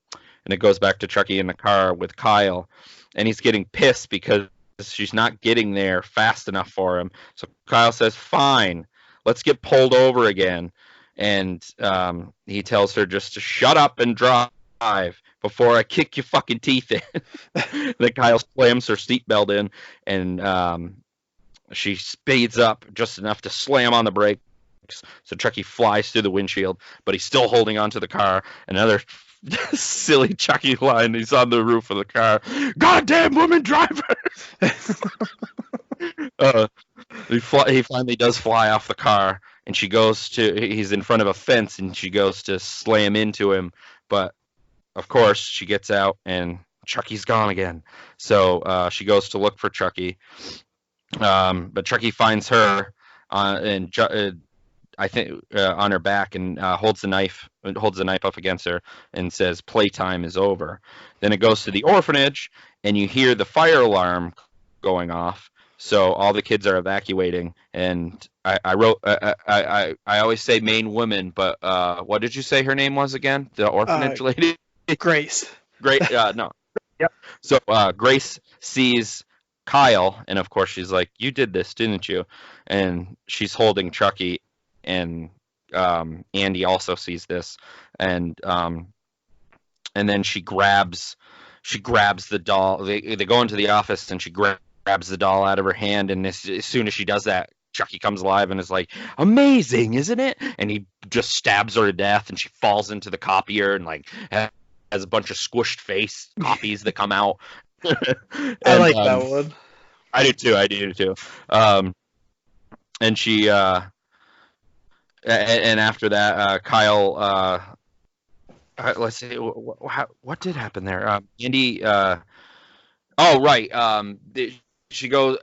it goes back to Chucky in the car with Kyle, and he's getting pissed because she's not getting there fast enough for him. So Kyle says, "Fine, let's get pulled over again." And he tells her just to shut up and drive before I kick your fucking teeth in. Then Kyle slams her seatbelt in, and she speeds up just enough to slam on the brakes. So Chucky flies through the windshield, but he's still holding onto the car. Another silly Chucky line. He's on the roof of the car. Goddamn woman driver! He finally does fly off the car, and he's in front of a fence, and she goes to slam into him, but of course she gets out, and Chucky's gone again. So she goes to look for Chucky, but Chucky finds her I think on her back, and holds the knife up against her and says, "Playtime is over." Then it goes to the orphanage, and you hear the fire alarm going off. So all the kids are evacuating, and I wrote I always say main woman, but what did you say her name was again? The orphanage lady? Grace. Great. No. Yep. So Grace sees Kyle, and of course she's like, "You did this, didn't you?" And she's holding Chucky, and Andy also sees this, and then she grabs the doll. They go into the office, and she grabs the doll out of her hand, and as soon as she does that, Chucky comes alive and is like, "Amazing, isn't it?" And he just stabs her to death, and she falls into the copier and like has a bunch of squished face copies that come out. I like that one. I do too. And she and after that, Kyle. Let's see. What did happen there? Andy. Oh right. She goes.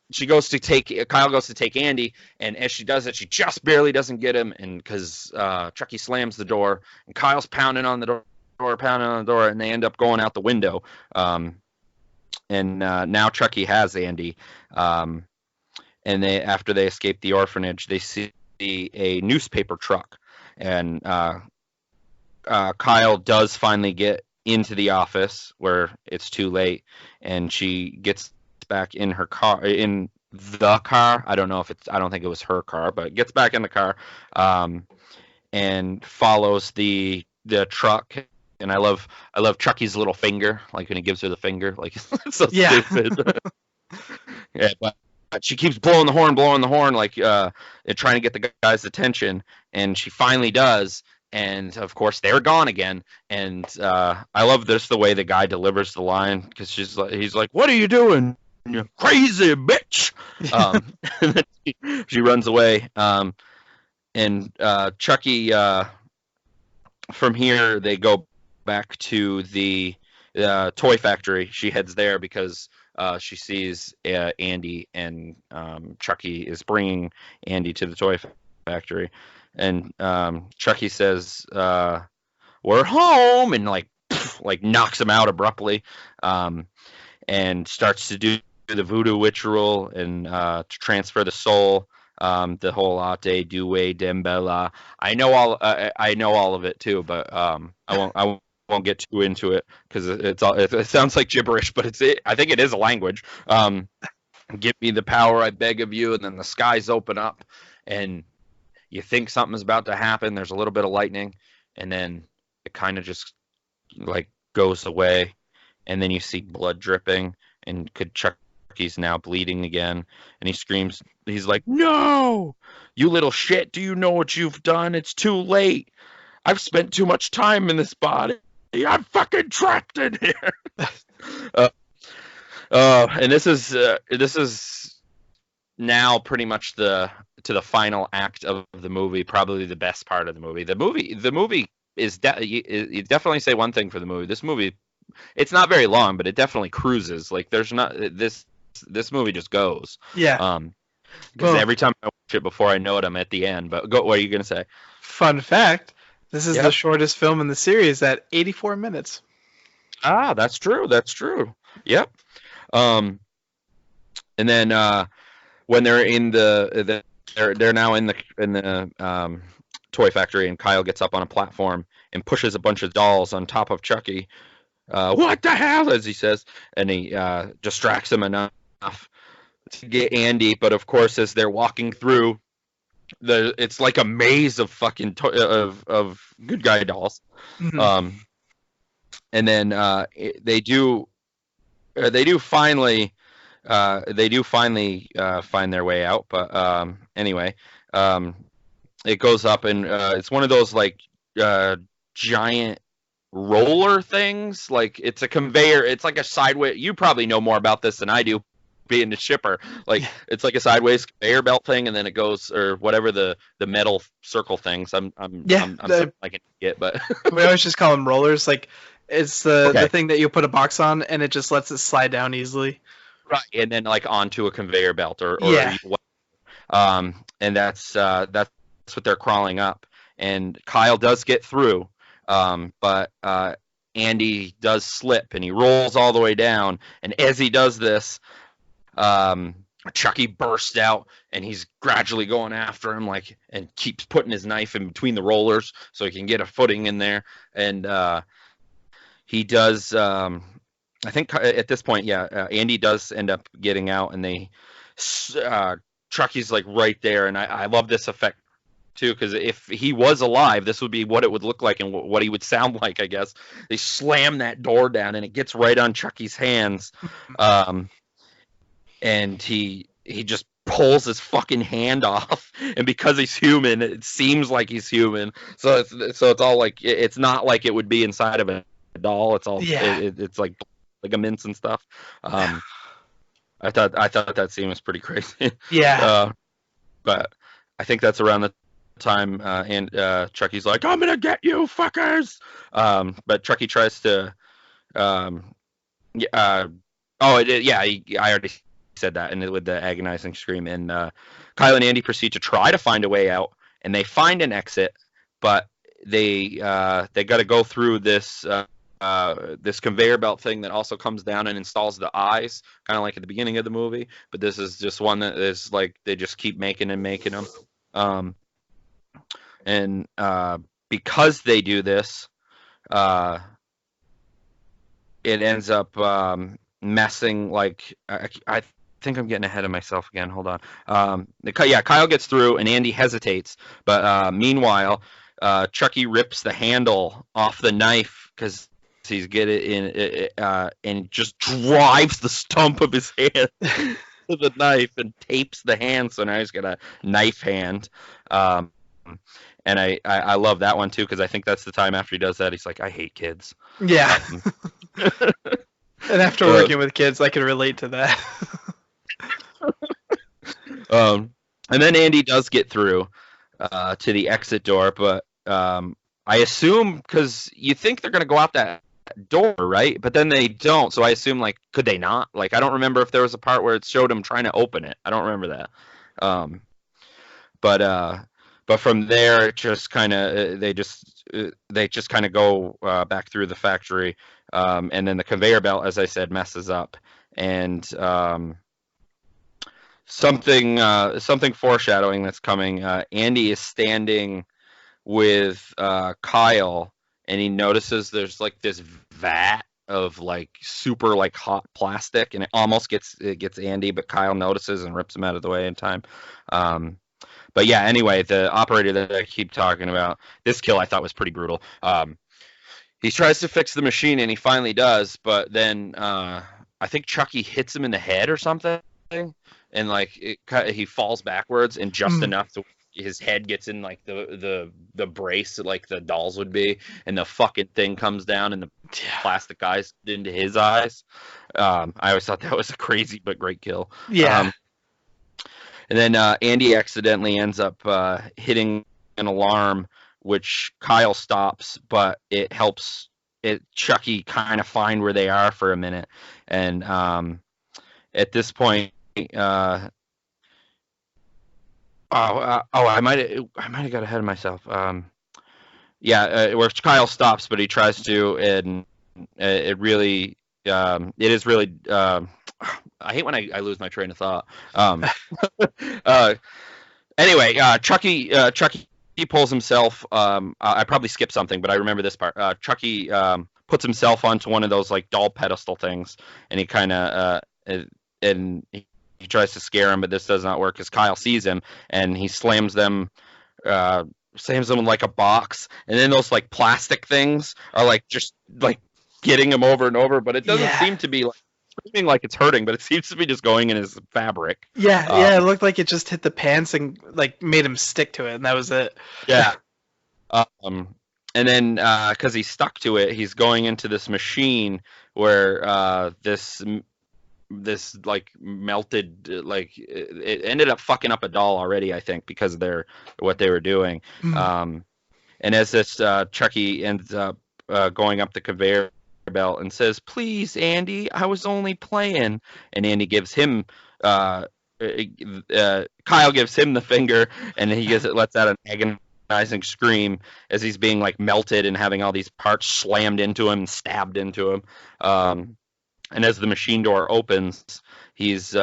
She goes to take Kyle goes to take Andy, and as she does it, she just barely doesn't get him, and because Chucky slams the door, and Kyle's pounding on the door, and they end up going out the window. And now Chucky has Andy. And after they escape the orphanage, they see a newspaper truck, and Kyle does finally get into the office where it's too late, and she gets back in her car, in the car. I don't think it was her car, but gets back in the car, and follows the truck. And I love Chucky's little finger, like when he gives her the finger, like it's so stupid. Yeah, but she keeps blowing the horn, like trying to get the guy's attention, and she finally does. And of course they're gone again, and I love the way the guy delivers the line, because he's like, "What are you doing? You crazy bitch!" And then she runs away. And Chucky. From here, they go back to the toy factory. She heads there because she sees Andy, and Chucky is bringing Andy to the toy factory, and Chucky says, "We're home," and like knocks him out abruptly, and starts to do the voodoo ritual and to transfer the soul. The whole Ate Due Dembella. I know all of it too, but I won't get too into it because it sounds like gibberish, but I think it is a language. Give me the power, I beg of you, and then the skies open up, and you think something's about to happen. There's a little bit of lightning, and then it kind of just like goes away, and then you see blood dripping, and Chucky's now bleeding again, and he screams. He's like, "No, you little shit! Do you know what you've done? It's too late. I've spent too much time in this body. I'm fucking trapped in here." And this is now pretty much to the final act of the movie, probably the best part of the movie. The movie is you definitely say one thing for the movie. This movie, it's not very long, but it definitely cruises. Like there's not this movie just goes. Yeah. Because every time I watch it before I know it, I'm at the end. But what are you gonna say? Fun fact: this is the shortest film in the series at 84 minutes. Ah, that's true. That's true. Yep. And then when they're in they're now in the toy factory, and Kyle gets up on a platform and pushes a bunch of dolls on top of Chucky. What the hell, as he says, and he distracts him enough to get Andy. But of course, as they're walking through, it's like a maze of fucking of good guy dolls. Mm-hmm. And then they do finally find their way out. But anyway, it goes up, and it's one of those like giant roller things. Like it's a conveyor. It's like a sideways. You probably know more about this than I do, being the shipper. Like it's like a sideways conveyor belt thing, and then it goes, or whatever the metal circle things. I'm like an idiot, but we always just call them rollers. Like it's the thing that you put a box on, and it just lets it slide down easily. Right, and then like onto a conveyor belt or and that's what they're crawling up. And Kyle does get through, but Andy does slip, and he rolls all the way down. And as he does this, Chucky bursts out, and he's gradually going after him, and keeps putting his knife in between the rollers so he can get a footing in there. And he does. I think at this point, Andy does end up getting out, and Chucky's like right there, and I love this effect too, because if he was alive, this would be what it would look like and what he would sound like, I guess. They slam that door down, and it gets right on Chucky's hands, and he just pulls his fucking hand off, and because he's human, it seems like he's human. So it's all like, it's not like it would be inside of a doll. It's all it's like ligaments and stuff. I thought that scene was pretty crazy. Yeah. But I think that's around the time and Chucky's like, "I'm gonna get you, fuckers!" But Chucky tries to. I already said that, and with the agonizing scream, and Kyle and Andy proceed to try to find a way out, and they find an exit, but they got to go through this conveyor belt thing that also comes down and installs the eyes, kind of like at the beginning of the movie. But this is just one that is like they just keep making them. And because they do this, it ends up messing. Like I think I'm getting ahead of myself again. Hold on. Kyle gets through, and Andy hesitates. But meanwhile, Chucky rips the handle off the knife because he's get it in, and just drives the stump of his hand to the knife and tapes the hand. So now he's got a knife hand. And I love that one too, because I think that's the time after he does that, he's like, "I hate kids." Yeah. And after working with kids, I can relate to that. And then Andy does get through to the exit door, but I assume, because you think they're going to go out that door, right? But then they don't. So I assume, like, could they not? Like, I don't remember if there was a part where it showed him trying to open it. I don't remember that. Um, but but from there, it just kind of they just kind of go back through the factory, and then the conveyor belt, as I said, messes up, and something foreshadowing that's coming. Andy is standing with Kyle, and he notices there's like this vat of like super like hot plastic, and it gets Andy, but Kyle notices and rips him out of the way in time. But yeah, anyway, the operator that I keep talking about, this kill I thought was pretty brutal. He tries to fix the machine, and he finally does, but then I think Chucky hits him in the head or something, and like he falls backwards, and just enough to his head gets in like the brace like the dolls would be, and the fucking thing comes down, and the plastic eyes into his eyes. I always thought that was a crazy but great kill. Yeah. And then Andy accidentally ends up hitting an alarm, which Kyle stops, but it helps Chucky kind of find where they are for a minute. And at this point, I might have got ahead of myself. Where Kyle stops, but he tries to, and it is really. I hate when I lose my train of thought. Anyway, Chucky pulls himself. I probably skipped something, but I remember this part. Chucky puts himself onto one of those like doll pedestal things, and he kind of and he tries to scare him, but this does not work because Kyle sees him, and he slams them like a box, and then those like plastic things are like just like getting him over and over, but it doesn't seem to be like screaming like it's hurting, but it seems to be just going in his fabric. It looked like it just hit the pants and like made him stick to it, and that was it. Yeah. And then because he's stuck to it, he's going into this machine where this like melted, like it ended up fucking up a doll already, I think, because of what they were doing. And as this Chucky ends up going up the conveyor belt and says, "Please, Andy, I was only playing," and Andy gives him Kyle gives him the finger, and he lets out an agonizing scream as he's being like melted and having all these parts slammed into him, stabbed into him. And as the machine door opens, he's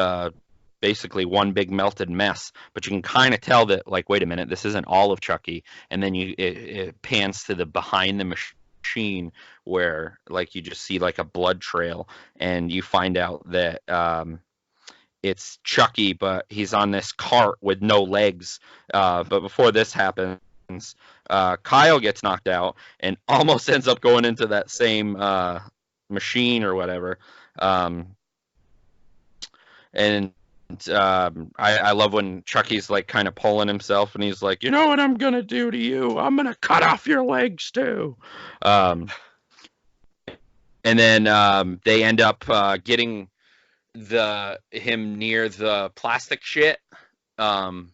basically one big melted mess. But you can kind of tell that, like, wait a minute, this isn't all of Chucky. And then it pans to the behind the machine where, like, you just see like a blood trail, and you find out that it's Chucky, but he's on this cart with no legs. But before this happens, Kyle gets knocked out and almost ends up going into that same machine or whatever. I love when Chucky's like kind of pulling himself, and he's like, "You know what I'm gonna do to you? I'm gonna cut off your legs too." And then they end up getting him near the plastic shit. Like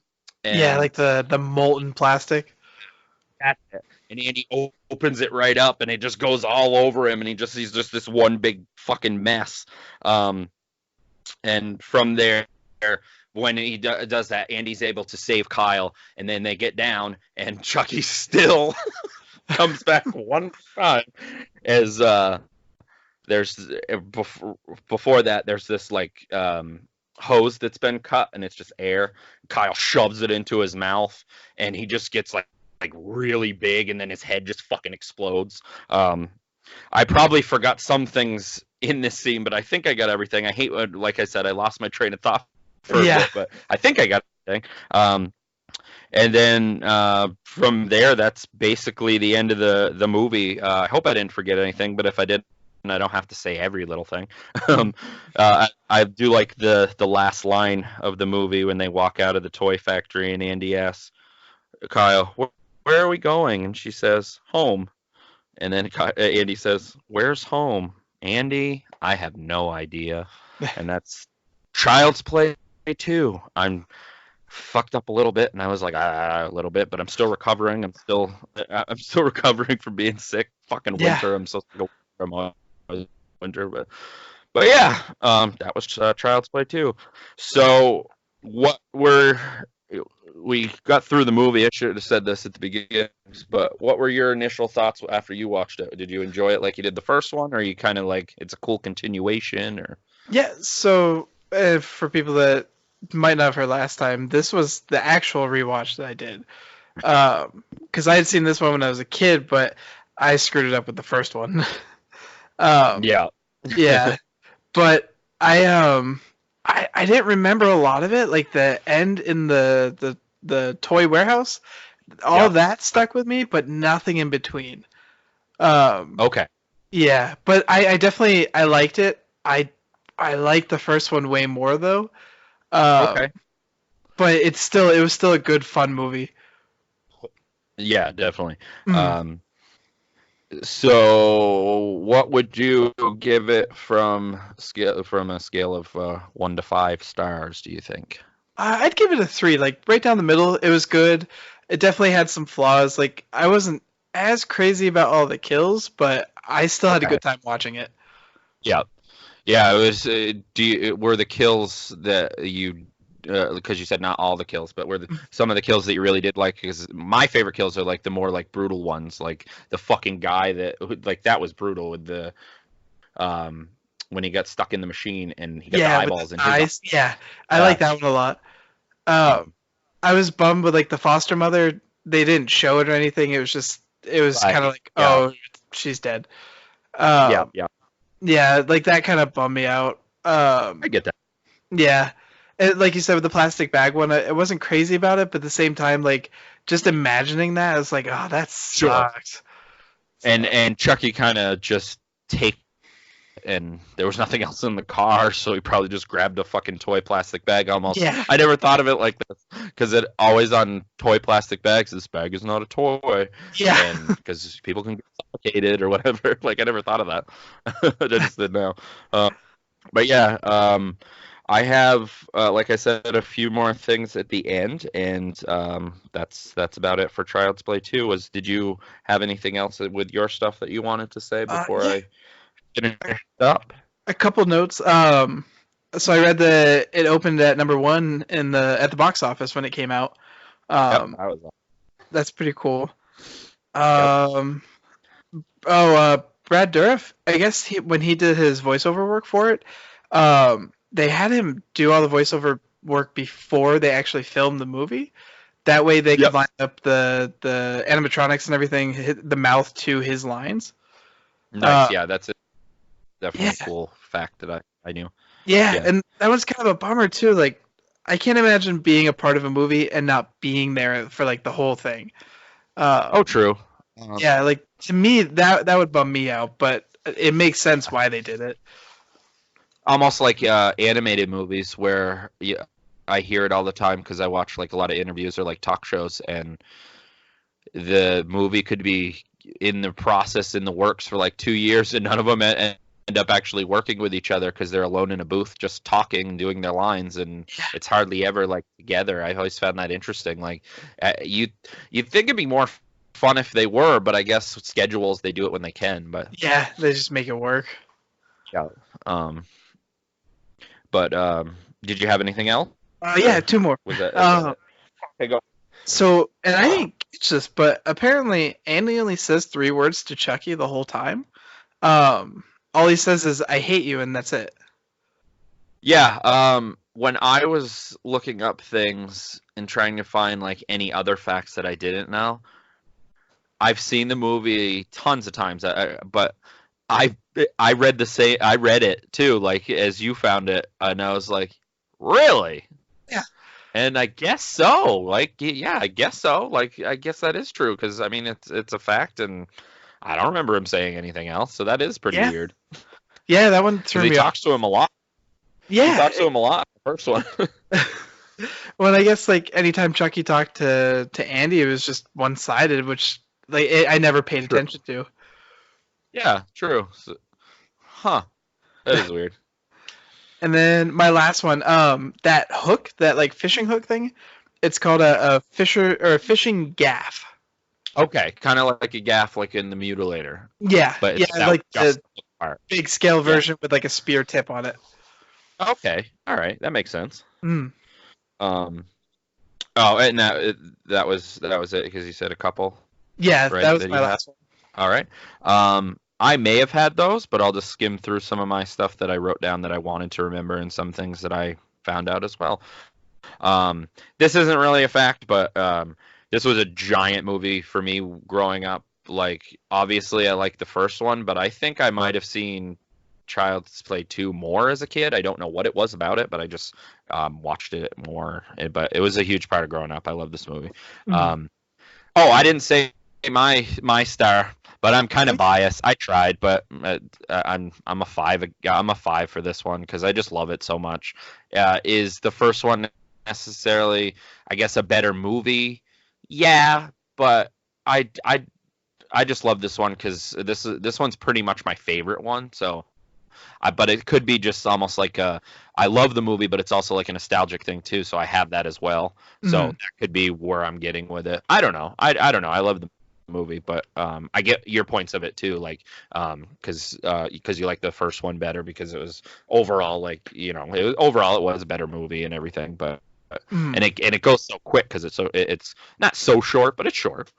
the molten plastic. That's it. And Andy opens it right up, and it just goes all over him, and he's just this one big fucking mess. And from there, when he does that, Andy's able to save Kyle, and then they get down, and Chucky still comes back one time. As there's before that, there's this like hose that's been cut, and it's just air. Kyle shoves it into his mouth, and he just gets like really big, and then his head just fucking explodes. I probably forgot some things in this scene, but I think I got everything. I hate when, like I said, I lost my train of thought for a bit, but I think I got everything. And then from there, that's basically the end of the movie. I hope I didn't forget anything, but if I did, I don't have to say every little thing. I do like the last line of the movie when they walk out of the toy factory, and Andy asks Kyle, "Where are we going?" And she says, "Home." And then Andy says, "Where's home?" "Andy, I have no idea." And that's Child's Play 2. I'm fucked up a little bit, and I was like, a little bit, but I'm still recovering. I'm still recovering from being sick. Fucking winter. I'm so sick of from Winter, but yeah, that was Child's Play 2. So what were we got through the movie? I should have said this at the beginning, but what were your initial thoughts after you watched it? Did you enjoy it like you did the first one, or are you kind of like it's a cool continuation, or? Yeah, so for people that might not have heard last time, this was the actual rewatch that I did. Because I had seen this one when I was a kid, but I screwed it up with the first one. Yeah. Yeah, but I didn't remember a lot of it, like the end in the toy warehouse. All of that stuck with me, but nothing in between. Okay. Yeah, but I definitely I liked it. I liked the first one way more though. Okay. But it was still a good fun movie. Yeah, definitely. Mm. So what would you give it from a scale of 1 to 5 stars, do you think? I'd give it a 3, like right down the middle. It was good. It definitely had some flaws. Like I wasn't as crazy about all the kills, but I still had a Okay. good time watching it. Yeah. Yeah, it was. Were the kills that you, because you said not all the kills, but some of the kills that you really did like? Because my favorite kills are like the more like brutal ones, like the fucking guy like that was brutal with the when he got stuck in the machine and he got the Yeah, with eyeballs the in his eyes. Yeah, I eye. like that one a lot. Um, I was bummed with like the foster mother. They didn't show it or anything. It was kind of right. like, Yeah. oh, she's dead. Yeah. Um, Yeah. yeah, like that kind of bummed me out. I get that. Yeah. And like you said with the plastic bag one, I wasn't crazy about it, but at the same time, like just imagining that, I was like, oh, that Sure. sucks. And So, Chucky kind of just take and there was nothing else in the car, so he probably just grabbed a fucking toy plastic bag almost. yeah, I never thought of it like this because it always on toy plastic bags, this bag is not a toy. yeah. And because people can get suffocated or whatever. Like, I never thought of that. I just did now. But yeah, I have, like I said, a few more things at the end, and that's about it for Child's Play 2. Did you have anything else with your stuff that you wanted to say before Yeah, I finish up? a couple notes. So I read it opened at number 1 at the box office when it came out. Yep, Um, that was that's pretty cool. yep. Um, Brad Dourif, I guess when he did his voiceover work for it, they had him do all the voiceover work before they actually filmed the movie. That way they could Yep. line up the animatronics and everything, hit the mouth to his lines. Nice. Yeah, that's definitely Yeah, a cool fact that I knew. yeah, Yeah. and that was kind of a bummer too. Like, I can't imagine being a part of a movie and not being there for like the whole thing. Oh, true. Yeah, like to me that would bum me out, but it makes sense why they did it. Almost like animated movies where I hear it all the time because I watch like a lot of interviews or like talk shows, and the movie could be in the process in the works for like 2 years, and none of them end up actually working with each other because they're alone in a booth just talking and doing their lines, and it's hardly ever like together. I always found that interesting. Like you'd think it'd be more fun if they were, but I guess with schedules they do it when they can. But Yeah, they just make it work. yeah. Um, but did you have anything else? Yeah, Or 2 more. was that Uh, it? Okay, go. so, and I didn't catch this, but apparently Andy only says 3 words to Chucky the whole time. All he says is "I hate you," and that's it. Yeah, when I was looking up things and trying to find like any other facts that I didn't know, I've seen the movie tons of times, but I I read I read it too, like as you found it, and I was like, really? Yeah. And I guess so. Like, yeah, I guess so. Like, I guess that is true because I mean, it's a fact, and I don't remember him saying anything else, so that is pretty Yeah, weird. yeah, that one Because threw he me off. talks to him a lot. He Yeah, talks to him a lot. The first one. well, I guess like anytime Chucky talked to Andy, it was just one sided, which I never paid True. attention to. Yeah, true. So, huh. That is weird. And then my last one, that hook, that like fishing hook thing, it's called a fisher or a fishing gaff. Okay, kind of like a gaff, like in the Mutilator, Yeah, but yeah, it's that like just the part. big scale Yeah. version with like a spear tip on it. Okay. All right, that makes sense. Mm. Um. Oh, and that was it because you said a couple, Yeah, that right? was That my you had. last one. All right. I may have had those, but I'll just skim through some of my stuff that I wrote down that I wanted to remember and some things that I found out as well. Um, this isn't really a fact, but this was a giant movie for me growing up. Like, obviously, I liked the first one, but I think I might have seen Child's Play 2 more as a kid. I don't know what it was about it, but I just watched it more. But it was a huge part of growing up. I love this movie. Mm. Um, Oh, I didn't say my star, but I'm kind of biased. I tried, but I'm a five. I'm a five for this one because I just love it so much. Is the first one necessarily, I guess, a better movie? Yeah, but I I I just love this one because this one's pretty much my favorite one. So but it could be just almost like I love the movie, but it's also like a nostalgic thing too. So I have that as well. So Mm. that could be where I'm getting with it. I don't know. I don't know. I love the movie, but I get your points of it too. Like because you like the first one better because it was overall like overall it was a better movie and everything. But Mm. and it goes so quick because it's not so short, but it's short.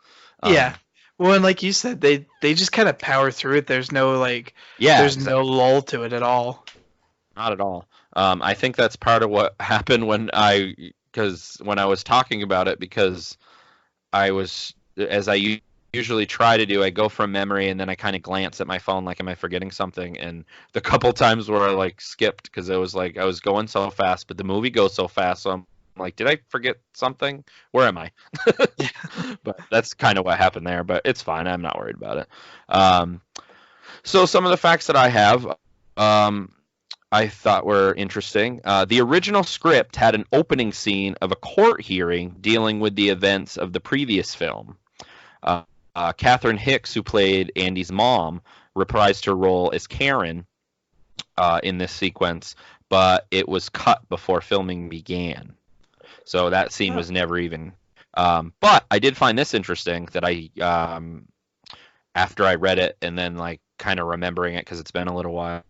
Yeah. Um, Well, and like you said, they just kind of power through it. There's no like, yeah, there's exactly. no lull to it at all. Not at all. I think that's part of what happened because when I was talking about it, because I was, as usually try to do, I go from memory and then I kind of glance at my phone, like, am I forgetting something? And the couple times where I like skipped because it was like I was going so fast, but the movie goes so fast, so I'm like, did I forget something? Where am I? Yeah. But that's kind of what happened there. But it's fine. I'm not worried about it. Um, so some of the facts that I have. Um, I thought were interesting. The original script had an opening scene of a court hearing dealing with the events of the previous film. Uh, Catherine Hicks, who played Andy's mom, reprised her role as Karen in this sequence, but it was cut before filming began. So that scene Oh. was never even. But I did find this interesting that after I read it and then like kind of remembering it because it's been a little while.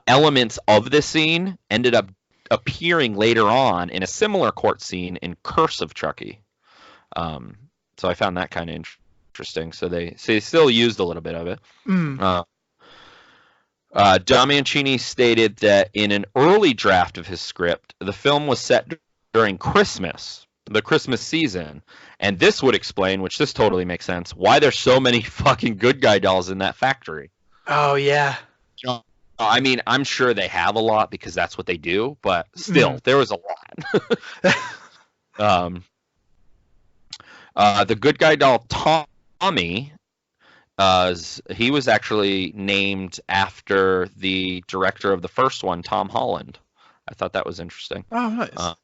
Elements of this scene ended up appearing later on in a similar court scene in Curse of Chucky. Um, so I found that kind of interesting. So they still used a little bit of it. Mm. Uh, Don Mancini stated that in an early draft of his script, the film was set during Christmas, the Christmas season, and this would explain, which this totally makes sense, why there's so many fucking good guy dolls in that factory. Oh yeah. You know, I mean, I'm sure they have a lot because that's what they do, but still, Mm. there was a lot. um, the good guy doll Tommy, he was actually named after the director of the first one, Tom Holland. I thought that was interesting. Oh nice.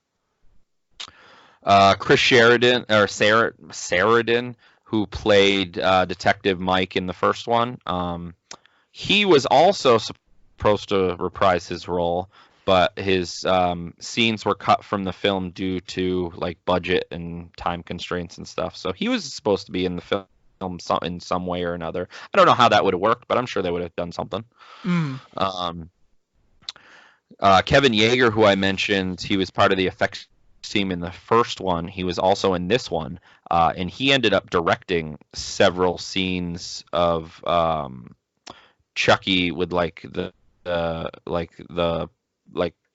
Chris Sheridan or Sarandon, who played Detective Mike in the first one, he was also supposed to reprise his role, but his scenes were cut from the film due to like budget and time constraints and stuff. So he was supposed to be in the film in some way or another. I don't know how that would have worked, but I'm sure they would have done something. Mm. Um, Kevin Yeager, who I mentioned, he was part of the effects team in the first one. He was also in this one, and he ended up directing several scenes of Chucky with like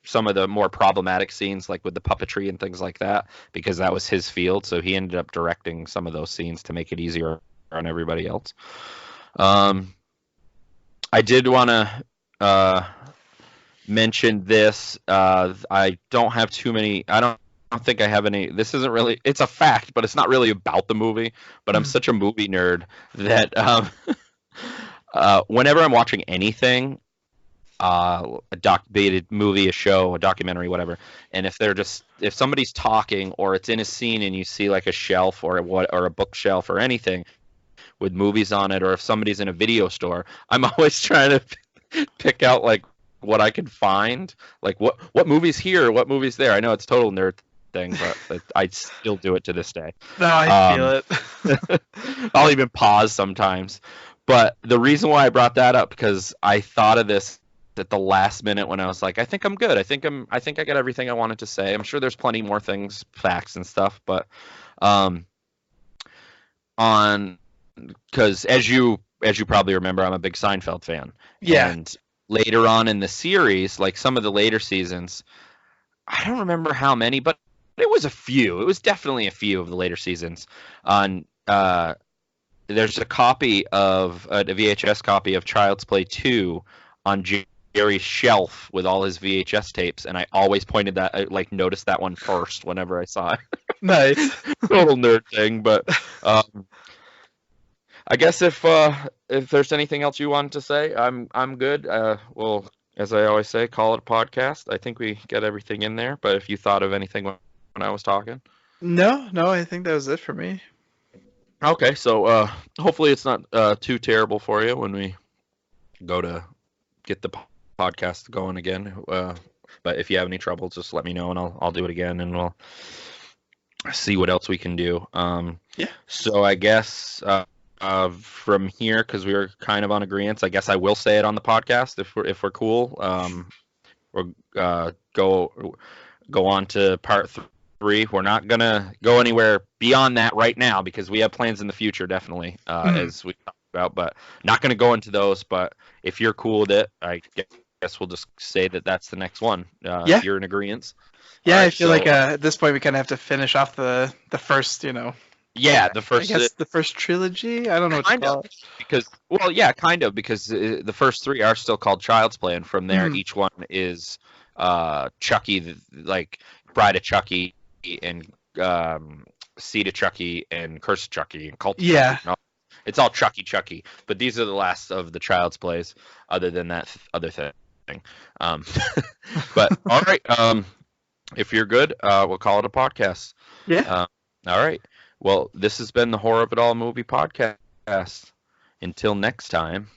some of the more problematic scenes, like with the puppetry and things like that, because that was his field. So he ended up directing some of those scenes to make it easier on everybody else. I did want to mention this. I don't have too many. I don't think I have any. This isn't really. It's a fact, but it's not really about the movie. But I'm Mm. such a movie nerd that whenever I'm watching anything, be it movie, a show, a documentary, whatever, and if somebody's talking or it's in a scene and you see like a shelf or a bookshelf or anything with movies on it, or if somebody's in a video store, I'm always trying to pick out like what I can find, like what movies here, what movies there. I know it's total nerd thing, but I still do it to this day. No, I feel it. I'll even pause sometimes. But the reason why I brought that up, because I thought of this at the last minute when I was like, I think I'm good. I think I got everything I wanted to say. I'm sure there's plenty more things, facts and stuff, but because as you probably remember, I'm a big Seinfeld fan. Yeah. And later on in the series, like some of the later seasons, I don't remember how many, but it was a few. It was definitely a few of the later seasons. On there's a copy of a VHS copy of Child's Play 2 on Jerry's shelf with all his VHS tapes, and I always noticed that one first whenever I saw it. Nice. Total nerd thing, but I guess if there's anything else you wanted to say, I'm good. Well, as I always say, call it a podcast. I think we got everything in there. But if you thought of anything when I was talking, No, I think that was it for me. okay. So hopefully it's not too terrible for you when we go to get the podcast going again. But if you have any trouble, just let me know and I'll do it again and we'll see what else we can do. Yeah. So I guess. From here, because we were kind of on agreement, I guess I will say it on the podcast if we're cool. We'll go on to part 3. We're not gonna go anywhere beyond that right now because we have plans in the future, definitely, as we talked about. But not gonna go into those. But if you're cool with it, I guess we'll just say that that's the next one. If you're in agreement. Yeah, right, I feel like at this point we kind of have to finish off the first, Yeah, the first. I guess the first trilogy. I don't know what to call it. Because the first 3 are still called Child's Play, and from there each one is Chucky, like Bride of Chucky, and Seed of Chucky, and Curse of Chucky, and Cult of Chucky. No, it's all Chucky. But these are the last of the Child's Plays, other than that other thing. But all right, if you're good, we'll call it a podcast. Yeah. All right. Well, this has been the Horror of It All movie podcast. Until next time.